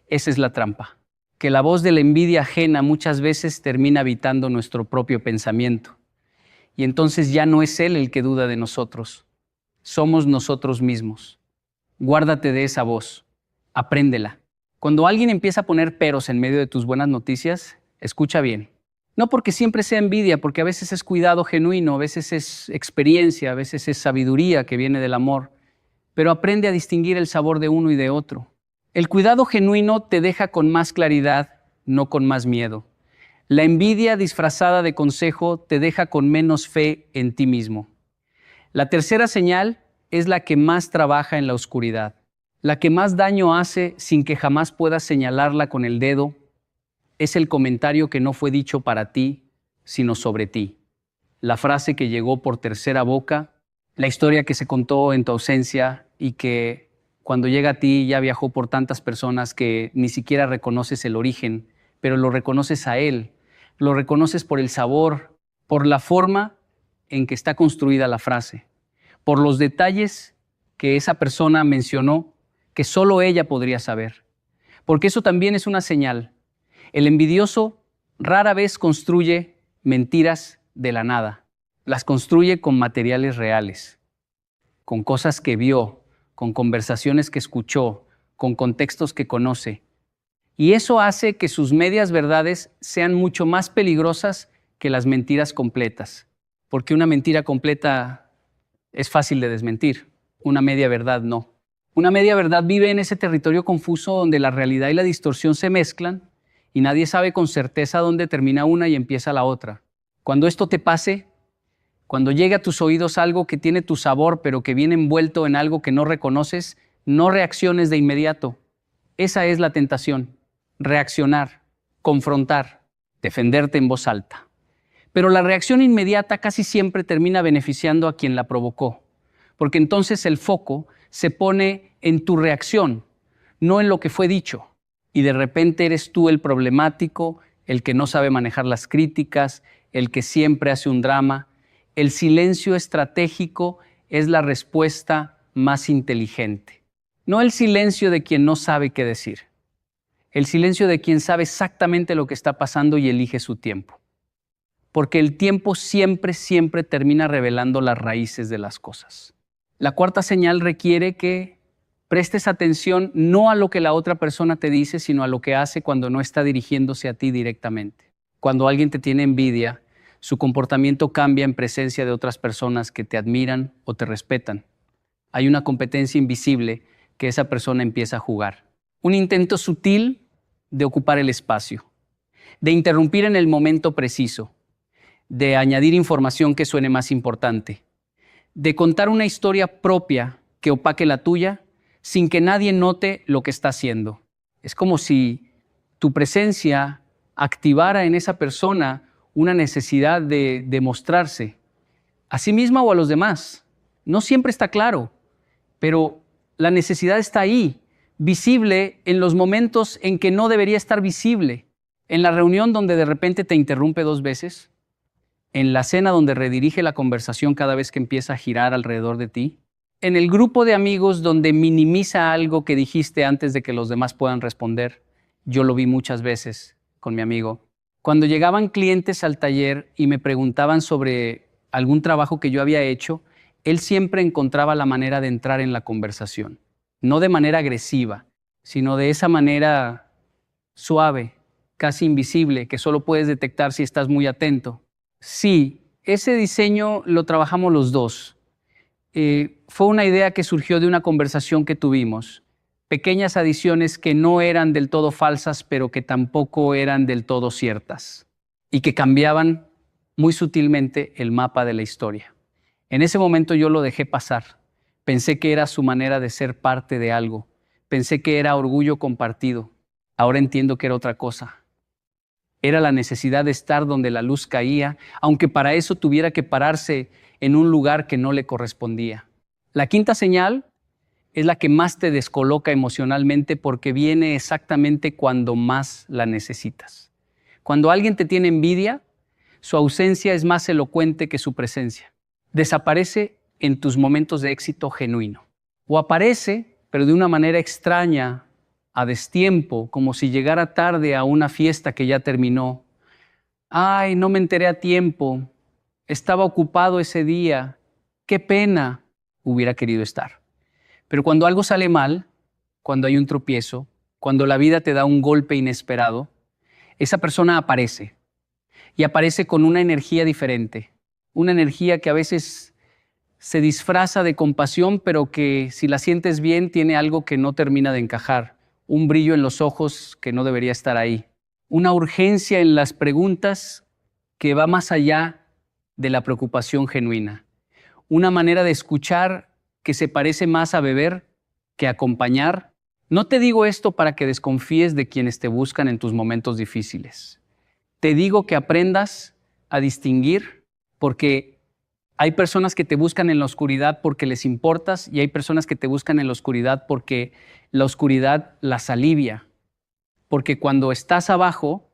Esa es la trampa, que la voz de la envidia ajena muchas veces termina habitando nuestro propio pensamiento. Y entonces ya no es él el que duda de nosotros, somos nosotros mismos. Guárdate de esa voz, apréndela. Cuando alguien empieza a poner peros en medio de tus buenas noticias, escucha bien. No porque siempre sea envidia, porque a veces es cuidado genuino, a veces es experiencia, a veces es sabiduría que viene del amor, pero aprende a distinguir el sabor de uno y de otro. El cuidado genuino te deja con más claridad, no con más miedo. La envidia disfrazada de consejo te deja con menos fe en ti mismo. La tercera señal es la que más trabaja en la oscuridad, la que más daño hace sin que jamás puedas señalarla con el dedo. Es el comentario que no fue dicho para ti, sino sobre ti. La frase que llegó por tercera boca, la historia que se contó en tu ausencia y que cuando llega a ti ya viajó por tantas personas que ni siquiera reconoces el origen, pero lo reconoces a él. Lo reconoces por el sabor, por la forma en que está construida la frase, por los detalles que esa persona mencionó que solo ella podría saber. Porque eso también es una señal. El envidioso rara vez construye mentiras de la nada. Las construye con materiales reales, con cosas que vio, con conversaciones que escuchó, con contextos que conoce. Y eso hace que sus medias verdades sean mucho más peligrosas que las mentiras completas, porque una mentira completa es fácil de desmentir, una media verdad no. Una media verdad vive en ese territorio confuso donde la realidad y la distorsión se mezclan y nadie sabe con certeza dónde termina una y empieza la otra. Cuando esto te pase, cuando llegue a tus oídos algo que tiene tu sabor pero que viene envuelto en algo que no reconoces, no reacciones de inmediato. Esa es la tentación. Reaccionar, confrontar, defenderte en voz alta. Pero la reacción inmediata casi siempre termina beneficiando a quien la provocó, porque entonces el foco se pone en tu reacción, no en lo que fue dicho. Y de repente eres tú el problemático, el que no sabe manejar las críticas, el que siempre hace un drama. El silencio estratégico es la respuesta más inteligente. No el silencio de quien no sabe qué decir. El silencio de quien sabe exactamente lo que está pasando y elige su tiempo. Porque el tiempo siempre termina revelando las raíces de las cosas. La cuarta señal requiere que prestes atención no a lo que la otra persona te dice, sino a lo que hace cuando no está dirigiéndose a ti directamente. Cuando alguien te tiene envidia, su comportamiento cambia en presencia de otras personas que te admiran o te respetan. Hay una competencia invisible que esa persona empieza a jugar. Un intento sutil de ocupar el espacio, de interrumpir en el momento preciso, de añadir información que suene más importante, de contar una historia propia que opaque la tuya sin que nadie note lo que está haciendo. Es como si tu presencia activara en esa persona una necesidad de demostrarse a sí misma o a los demás. No siempre está claro, pero la necesidad está ahí, visible en los momentos en que no debería estar visible. En la reunión donde de repente te interrumpe 2 veces, en la cena donde redirige la conversación cada vez que empieza a girar alrededor de ti, en el grupo de amigos donde minimiza algo que dijiste antes de que los demás puedan responder. Yo lo vi muchas veces con mi amigo. Cuando llegaban clientes al taller y me preguntaban sobre algún trabajo que yo había hecho, él siempre encontraba la manera de entrar en la conversación. No de manera agresiva, sino de esa manera suave, casi invisible, que solo puedes detectar si estás muy atento. Sí, ese diseño lo trabajamos los dos. Fue una idea que surgió de una conversación que tuvimos. Pequeñas adiciones que no eran del todo falsas, pero que tampoco eran del todo ciertas. Y que cambiaban muy sutilmente el mapa de la historia. En ese momento yo lo dejé pasar. Pensé que era su manera de ser parte de algo. Pensé que era orgullo compartido. Ahora entiendo que era otra cosa. Era la necesidad de estar donde la luz caía, aunque para eso tuviera que pararse en un lugar que no le correspondía. La quinta señal es la que más te descoloca emocionalmente porque viene exactamente cuando más la necesitas. Cuando alguien te tiene envidia, su ausencia es más elocuente que su presencia. Desaparece en tus momentos de éxito genuino. O aparece, pero de una manera extraña, a destiempo, como si llegara tarde a una fiesta que ya terminó. Ay, no me enteré a tiempo. Estaba ocupado ese día. Qué pena. Hubiera querido estar. Pero cuando algo sale mal, cuando hay un tropiezo, cuando la vida te da un golpe inesperado, esa persona aparece. Y aparece con una energía diferente. Una energía que a veces se disfraza de compasión, pero que si la sientes bien tiene algo que no termina de encajar. Un brillo en los ojos que no debería estar ahí. Una urgencia en las preguntas que va más allá de la preocupación genuina. Una manera de escuchar que se parece más a beber que a acompañar. No te digo esto para que desconfíes de quienes te buscan en tus momentos difíciles. Te digo que aprendas a distinguir porque hay personas que te buscan en la oscuridad porque les importas y hay personas que te buscan en la oscuridad porque la oscuridad las alivia. Porque cuando estás abajo,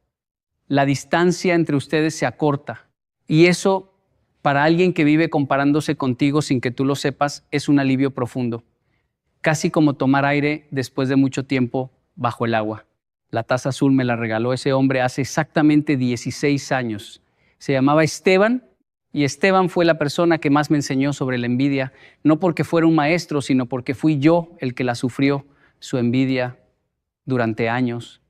la distancia entre ustedes se acorta. Y eso, para alguien que vive comparándose contigo sin que tú lo sepas, es un alivio profundo. Casi como tomar aire después de mucho tiempo bajo el agua. La taza azul me la regaló ese hombre hace exactamente 16 años. Se llamaba Esteban Y Esteban fue la persona que más me enseñó sobre la envidia, no porque fuera un maestro, sino porque fui yo el que la sufrió, su envidia, durante años,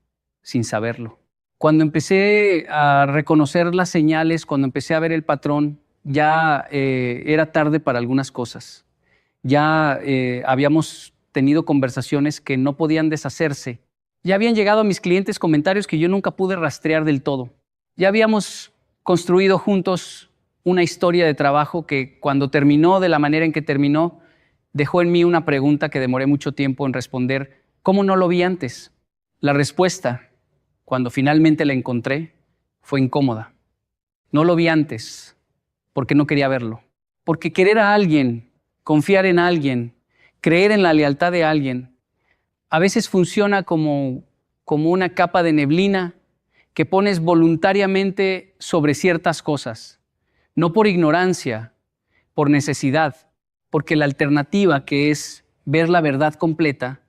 sin saberlo. Cuando empecé a reconocer las señales, cuando empecé a ver el patrón, ya era tarde para algunas cosas. Ya habíamos tenido conversaciones que no podían deshacerse. Ya habían llegado a mis clientes comentarios que yo nunca pude rastrear del todo. Ya habíamos construido juntos una historia de trabajo que cuando terminó de la manera en que terminó, dejó en mí una pregunta que demoré mucho tiempo en responder. ¿Cómo no lo vi antes? La respuesta, cuando finalmente la encontré, fue incómoda. No lo vi antes, porque no quería verlo. Porque querer a alguien, confiar en alguien, creer en la lealtad de alguien, a veces funciona como una capa de neblina que pones voluntariamente sobre ciertas cosas, no por ignorancia, por necesidad, porque la alternativa, que es ver la verdad completa,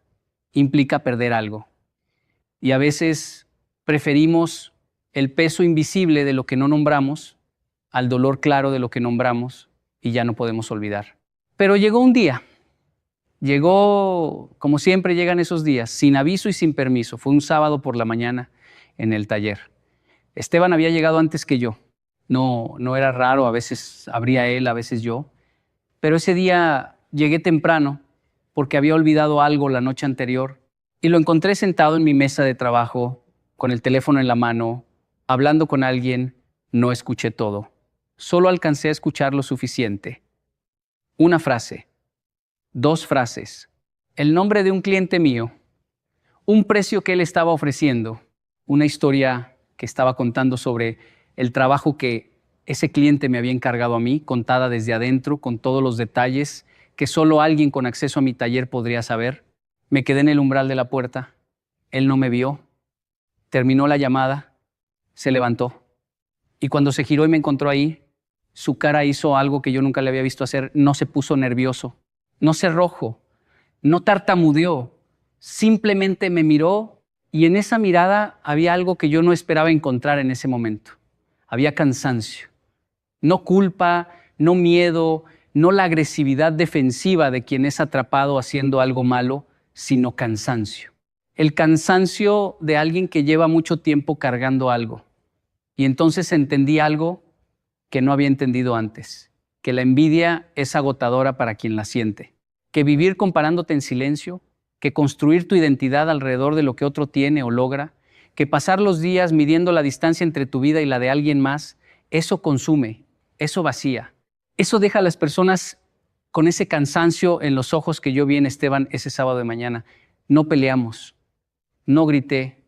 implica perder algo. Y a veces preferimos el peso invisible de lo que no nombramos al dolor claro de lo que nombramos y ya no podemos olvidar. Pero llegó un día. Llegó, como siempre llegan esos días, sin aviso y sin permiso. Fue un sábado por la mañana en el taller. Esteban había llegado antes que yo. No era raro, a veces abría él, a veces yo. Pero ese día llegué temprano porque había olvidado algo la noche anterior y lo encontré sentado en mi mesa de trabajo, con el teléfono en la mano, hablando con alguien. No escuché todo. Solo alcancé a escuchar lo suficiente. Una frase. 2 frases, el nombre de un cliente mío, un precio que él estaba ofreciendo, una historia que estaba contando sobre el trabajo que ese cliente me había encargado a mí, contada desde adentro, con todos los detalles que solo alguien con acceso a mi taller podría saber. Me quedé en el umbral de la puerta, él no me vio, terminó la llamada, se levantó y cuando se giró y me encontró ahí, su cara hizo algo que yo nunca le había visto hacer, no se puso nervioso. No se rojo, no tartamudeó, simplemente me miró y en esa mirada había algo que yo no esperaba encontrar en ese momento. Había cansancio, no culpa, no miedo, no la agresividad defensiva de quien es atrapado haciendo algo malo, sino cansancio. El cansancio de alguien que lleva mucho tiempo cargando algo. Y entonces entendí algo que no había entendido antes. Que la envidia es agotadora para quien la siente, que vivir comparándote en silencio, que construir tu identidad alrededor de lo que otro tiene o logra, que pasar los días midiendo la distancia entre tu vida y la de alguien más, eso consume, eso vacía, eso deja a las personas con ese cansancio en los ojos que yo vi en Esteban ese sábado de mañana. No peleamos, no grité,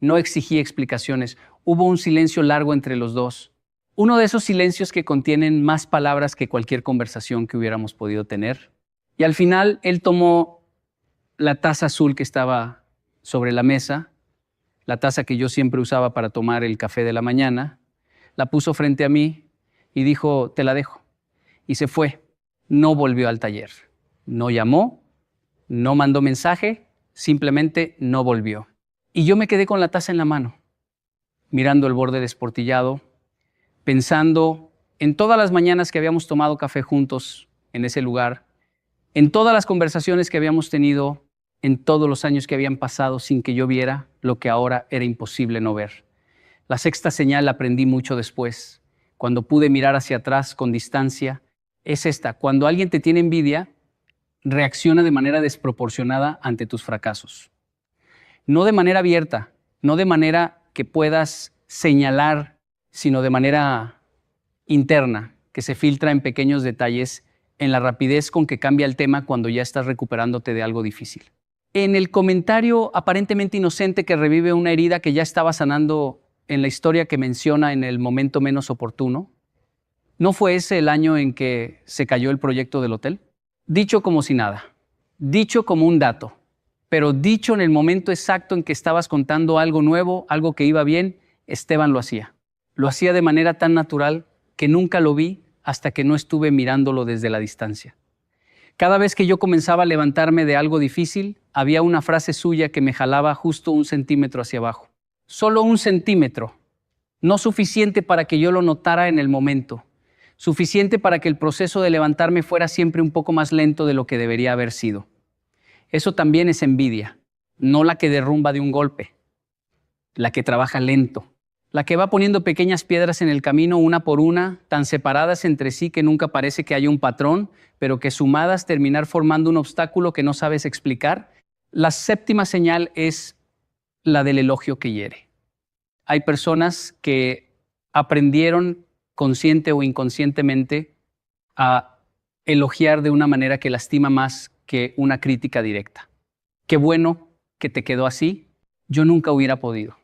no exigí explicaciones, hubo un silencio largo entre los dos. Uno de esos silencios que contienen más palabras que cualquier conversación que hubiéramos podido tener. Y al final él tomó la taza azul que estaba sobre la mesa, la taza que yo siempre usaba para tomar el café de la mañana, la puso frente a mí y dijo, te la dejo. Y se fue. No volvió al taller. No llamó, no mandó mensaje, simplemente no volvió. Y yo me quedé con la taza en la mano, mirando el borde desportillado, pensando en todas las mañanas que habíamos tomado café juntos en ese lugar, en todas las conversaciones que habíamos tenido, en todos los años que habían pasado sin que yo viera lo que ahora era imposible no ver. La sexta señal la aprendí mucho después, cuando pude mirar hacia atrás con distancia, es esta: cuando alguien te tiene envidia, reacciona de manera desproporcionada ante tus fracasos. No de manera abierta, no de manera que puedas señalar, sino de manera interna, que se filtra en pequeños detalles, en la rapidez con que cambia el tema cuando ya estás recuperándote de algo difícil. En el comentario aparentemente inocente que revive una herida que ya estaba sanando en la historia que menciona en el momento menos oportuno, ¿no fue ese el año en que se cayó el proyecto del hotel? Dicho como si nada, dicho como un dato, pero dicho en el momento exacto en que estabas contando algo nuevo, algo que iba bien, Esteban lo hacía. Lo hacía de manera tan natural que nunca lo vi hasta que no estuve mirándolo desde la distancia. Cada vez que yo comenzaba a levantarme de algo difícil, había una frase suya que me jalaba justo 1 centímetro hacia abajo. Solo 1 centímetro, no suficiente para que yo lo notara en el momento. suficiente para que el proceso de levantarme fuera siempre un poco más lento de lo que debería haber sido. Eso también es envidia, no la que derrumba de un golpe, la que trabaja lento, la que va poniendo pequeñas piedras en el camino una por una, tan separadas entre sí que nunca parece que haya un patrón, pero que sumadas terminar formando un obstáculo que no sabes explicar. La séptima señal es la del elogio que hiere. Hay personas que aprendieron consciente o inconscientemente a elogiar de una manera que lastima más que una crítica directa. Qué bueno que te quedó así, yo nunca hubiera podido.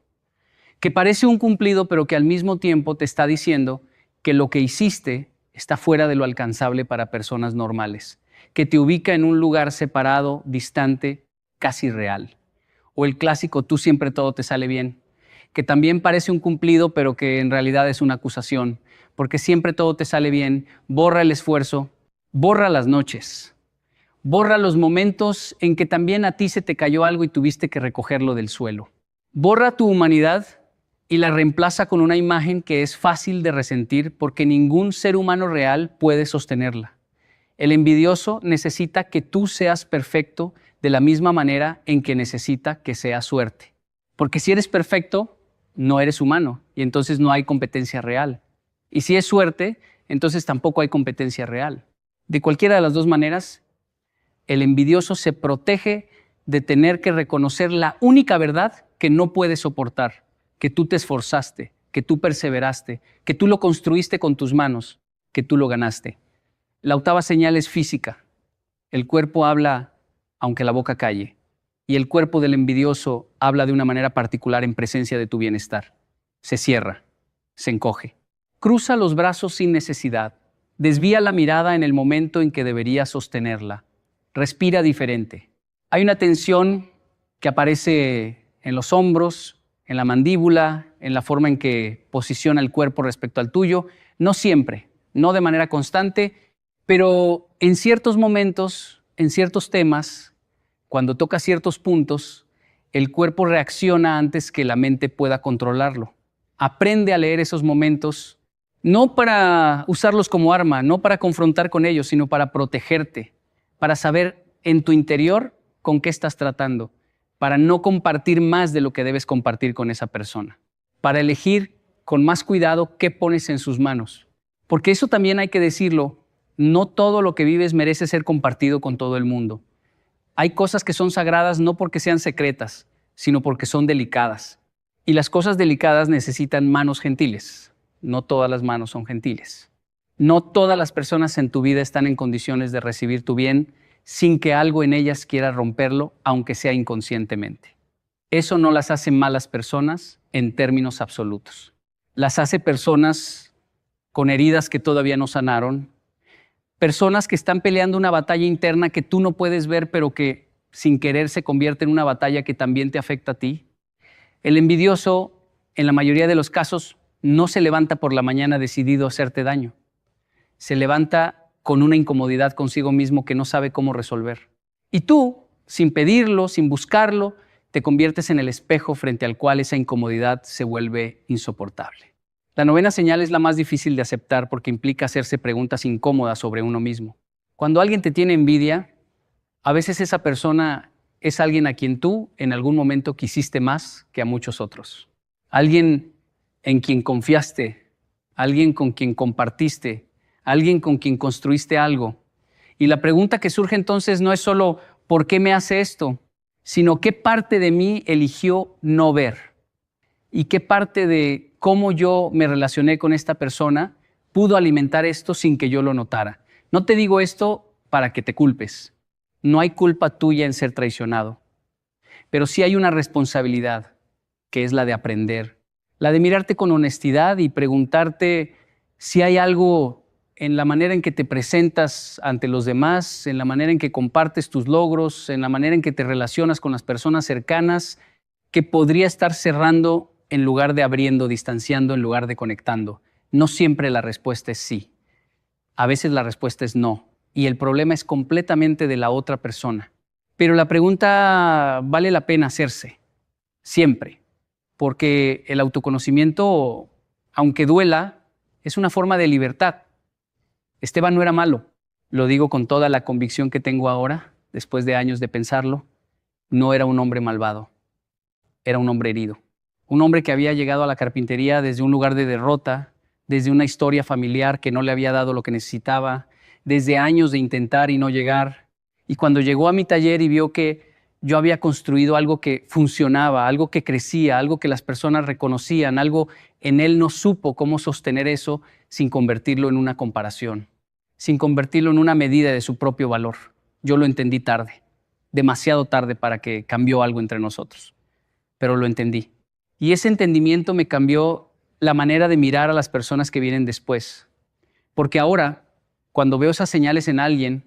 Que parece un cumplido, pero que al mismo tiempo te está diciendo que lo que hiciste está fuera de lo alcanzable para personas normales, que te ubica en un lugar separado, distante, casi real. O el clásico, tú siempre todo te sale bien, que también parece un cumplido, pero que en realidad es una acusación, porque siempre todo te sale bien, borra el esfuerzo, borra las noches, borra los momentos en que también a ti se te cayó algo y tuviste que recogerlo del suelo. Borra tu humanidad y la reemplaza con una imagen que es fácil de resentir porque ningún ser humano real puede sostenerla. El envidioso necesita que tú seas perfecto de la misma manera en que necesita que seas suerte. Porque si eres perfecto, no eres humano y entonces no hay competencia real. Y si es suerte, entonces tampoco hay competencia real. De cualquiera de las dos maneras, el envidioso se protege de tener que reconocer la única verdad que no puede soportar, que tú te esforzaste, que tú perseveraste, que tú lo construiste con tus manos, que tú lo ganaste. La octava señal es física. El cuerpo habla aunque la boca calle. Y el cuerpo del envidioso habla de una manera particular en presencia de tu bienestar. Se cierra, se encoge. Cruza los brazos sin necesidad. Desvía la mirada en el momento en que debería sostenerla. Respira diferente. Hay una tensión que aparece en los hombros, en la mandíbula, en la forma en que posiciona el cuerpo respecto al tuyo. No siempre, no de manera constante, pero en ciertos momentos, en ciertos temas, cuando toca ciertos puntos, el cuerpo reacciona antes que la mente pueda controlarlo. Aprende a leer esos momentos, no para usarlos como arma, no para confrontar con ellos, sino para protegerte, para saber en tu interior con qué estás tratando, para no compartir más de lo que debes compartir con esa persona, para elegir con más cuidado qué pones en sus manos. Porque eso también hay que decirlo, no todo lo que vives merece ser compartido con todo el mundo. Hay cosas que son sagradas no porque sean secretas, sino porque son delicadas. Y las cosas delicadas necesitan manos gentiles. No todas las manos son gentiles. No todas las personas en tu vida están en condiciones de recibir tu bien sin que algo en ellas quiera romperlo, aunque sea inconscientemente. Eso no las hace malas personas en términos absolutos. Las hace personas con heridas que todavía no sanaron, personas que están peleando una batalla interna que tú no puedes ver, pero que sin querer se convierte en una batalla que también te afecta a ti. El envidioso, en la mayoría de los casos, no se levanta por la mañana decidido a hacerte daño. Se levanta con una incomodidad consigo mismo que no sabe cómo resolver. Y tú, sin pedirlo, sin buscarlo, te conviertes en el espejo frente al cual esa incomodidad se vuelve insoportable. La novena señal es la más difícil de aceptar porque implica hacerse preguntas incómodas sobre uno mismo. Cuando alguien te tiene envidia, a veces esa persona es alguien a quien tú en algún momento quisiste más que a muchos otros. Alguien en quien confiaste, alguien con quien compartiste, alguien con quien construiste algo. Y la pregunta que surge entonces no es solo ¿por qué me hace esto?, sino ¿qué parte de mí eligió no ver? ¿Y qué parte de cómo yo me relacioné con esta persona pudo alimentar esto sin que yo lo notara? No te digo esto para que te culpes. No hay culpa tuya en ser traicionado. Pero sí hay una responsabilidad, que es la de aprender. La de mirarte con honestidad y preguntarte si hay algo en la manera en que te presentas ante los demás, en la manera en que compartes tus logros, en la manera en que te relacionas con las personas cercanas, que podría estar cerrando en lugar de abriendo, distanciando en lugar de conectando. No siempre la respuesta es sí. A veces la respuesta es no. Y el problema es completamente de la otra persona. Pero la pregunta vale la pena hacerse, siempre. Porque el autoconocimiento, aunque duela, es una forma de libertad. Esteban no era malo. Lo digo con toda la convicción que tengo ahora, después de años de pensarlo. No era un hombre malvado. Era un hombre herido. Un hombre que había llegado a la carpintería desde un lugar de derrota, desde una historia familiar que no le había dado lo que necesitaba, desde años de intentar y no llegar. Y cuando llegó a mi taller y vio que yo había construido algo que funcionaba, algo que crecía, algo que las personas reconocían, algo en él no supo cómo sostener eso sin convertirlo en una comparación, sin convertirlo en una medida de su propio valor. Yo lo entendí tarde, demasiado tarde para que cambió algo entre nosotros, pero lo entendí. Y ese entendimiento me cambió la manera de mirar a las personas que vienen después. Porque ahora, cuando veo esas señales en alguien,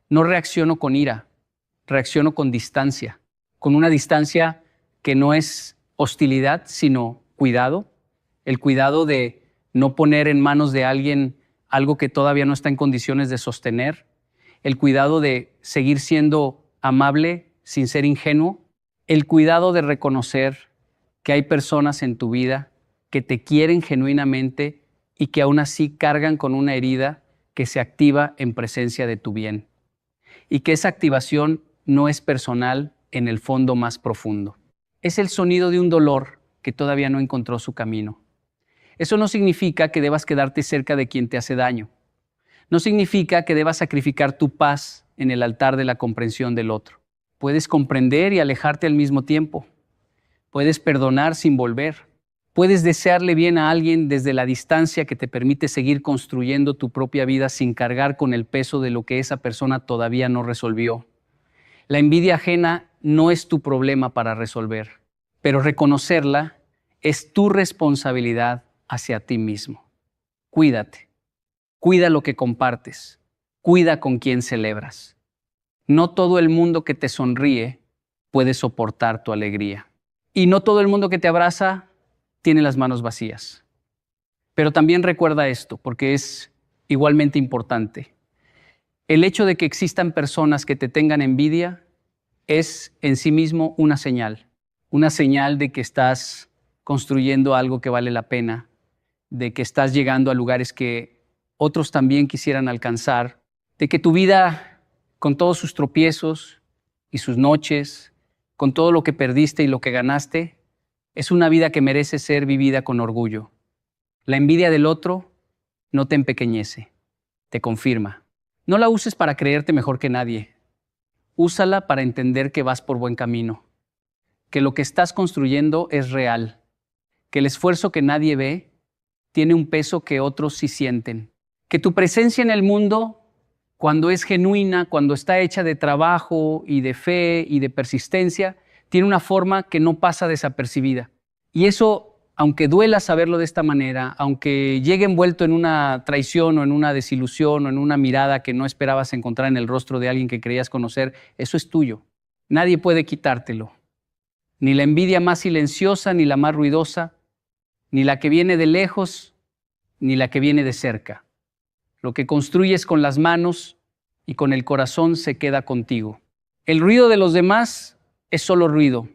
no reacciono con ira, reacciono con distancia, con una distancia que no es hostilidad, sino cuidado, el cuidado de no poner en manos de alguien algo que todavía no está en condiciones de sostener, el cuidado de seguir siendo amable sin ser ingenuo, el cuidado de reconocer que hay personas en tu vida que te quieren genuinamente y que aún así cargan con una herida que se activa en presencia de tu bien. Y que esa activación no es personal en el fondo más profundo. Es el sonido de un dolor que todavía no encontró su camino. Eso no significa que debas quedarte cerca de quien te hace daño. No significa que debas sacrificar tu paz en el altar de la comprensión del otro. Puedes comprender y alejarte al mismo tiempo. Puedes perdonar sin volver. Puedes desearle bien a alguien desde la distancia que te permite seguir construyendo tu propia vida sin cargar con el peso de lo que esa persona todavía no resolvió. La envidia ajena no es tu problema para resolver, pero reconocerla es tu responsabilidad hacia ti mismo. Cuídate, cuida lo que compartes, cuida con quien celebras. No todo el mundo que te sonríe puede soportar tu alegría. Y no todo el mundo que te abraza tiene las manos vacías. Pero también recuerda esto, porque es igualmente importante. El hecho de que existan personas que te tengan envidia es en sí mismo una señal de que estás construyendo algo que vale la pena, de que estás llegando a lugares que otros también quisieran alcanzar, de que tu vida, con todos sus tropiezos y sus noches, con todo lo que perdiste y lo que ganaste, es una vida que merece ser vivida con orgullo. La envidia del otro no te empequeñece, te confirma. No la uses para creerte mejor que nadie. Úsala para entender que vas por buen camino, que lo que estás construyendo es real, que el esfuerzo que nadie ve tiene un peso que otros sí sienten, que tu presencia en el mundo, cuando es genuina, cuando está hecha de trabajo y de fe y de persistencia, tiene una forma que no pasa desapercibida. Y eso, aunque duela saberlo de esta manera, aunque llegue envuelto en una traición o en una desilusión o en una mirada que no esperabas encontrar en el rostro de alguien que creías conocer, eso es tuyo. Nadie puede quitártelo. Ni la envidia más silenciosa, ni la más ruidosa, ni la que viene de lejos, ni la que viene de cerca. Lo que construyes con las manos y con el corazón se queda contigo. El ruido de los demás es solo ruido.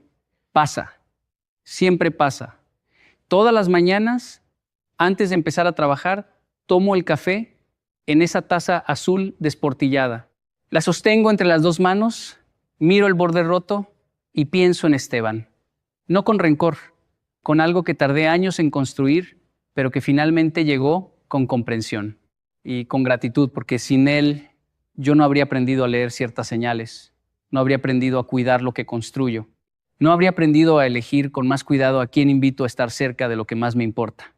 Pasa. Siempre pasa. Todas las mañanas, antes de empezar a trabajar, tomo el café en esa taza azul desportillada. La sostengo entre las dos manos, miro el borde roto y pienso en Esteban. No con rencor, con algo que tardé años en construir, pero que finalmente llegó con comprensión y con gratitud, porque sin él yo no habría aprendido a leer ciertas señales, no habría aprendido a cuidar lo que construyo, no habría aprendido a elegir con más cuidado a quién invito a estar cerca de lo que más me importa.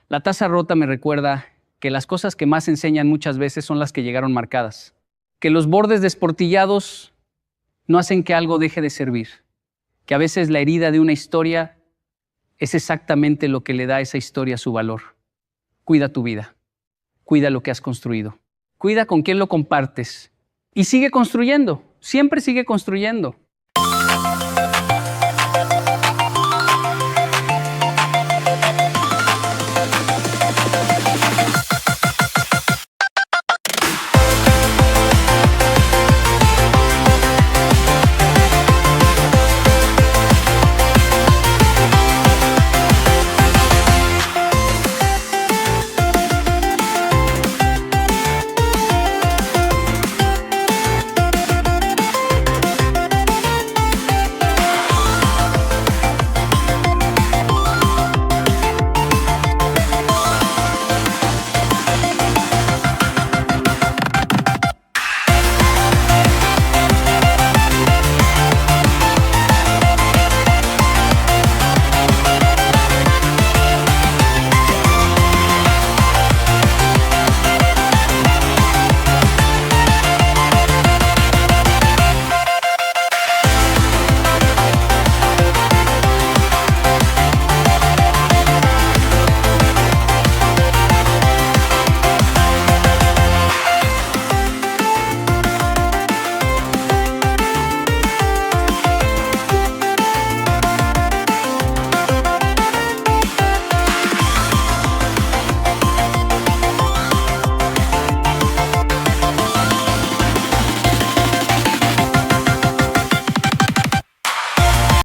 La taza rota me recuerda que las cosas que más enseñan muchas veces son las que llegaron marcadas, que los bordes desportillados no hacen que algo deje de servir, que a veces la herida de una historia es exactamente lo que le da a esa historia su valor. Cuida tu vida, cuida lo que has construido, cuida con quién lo compartes y sigue construyendo, siempre sigue construyendo.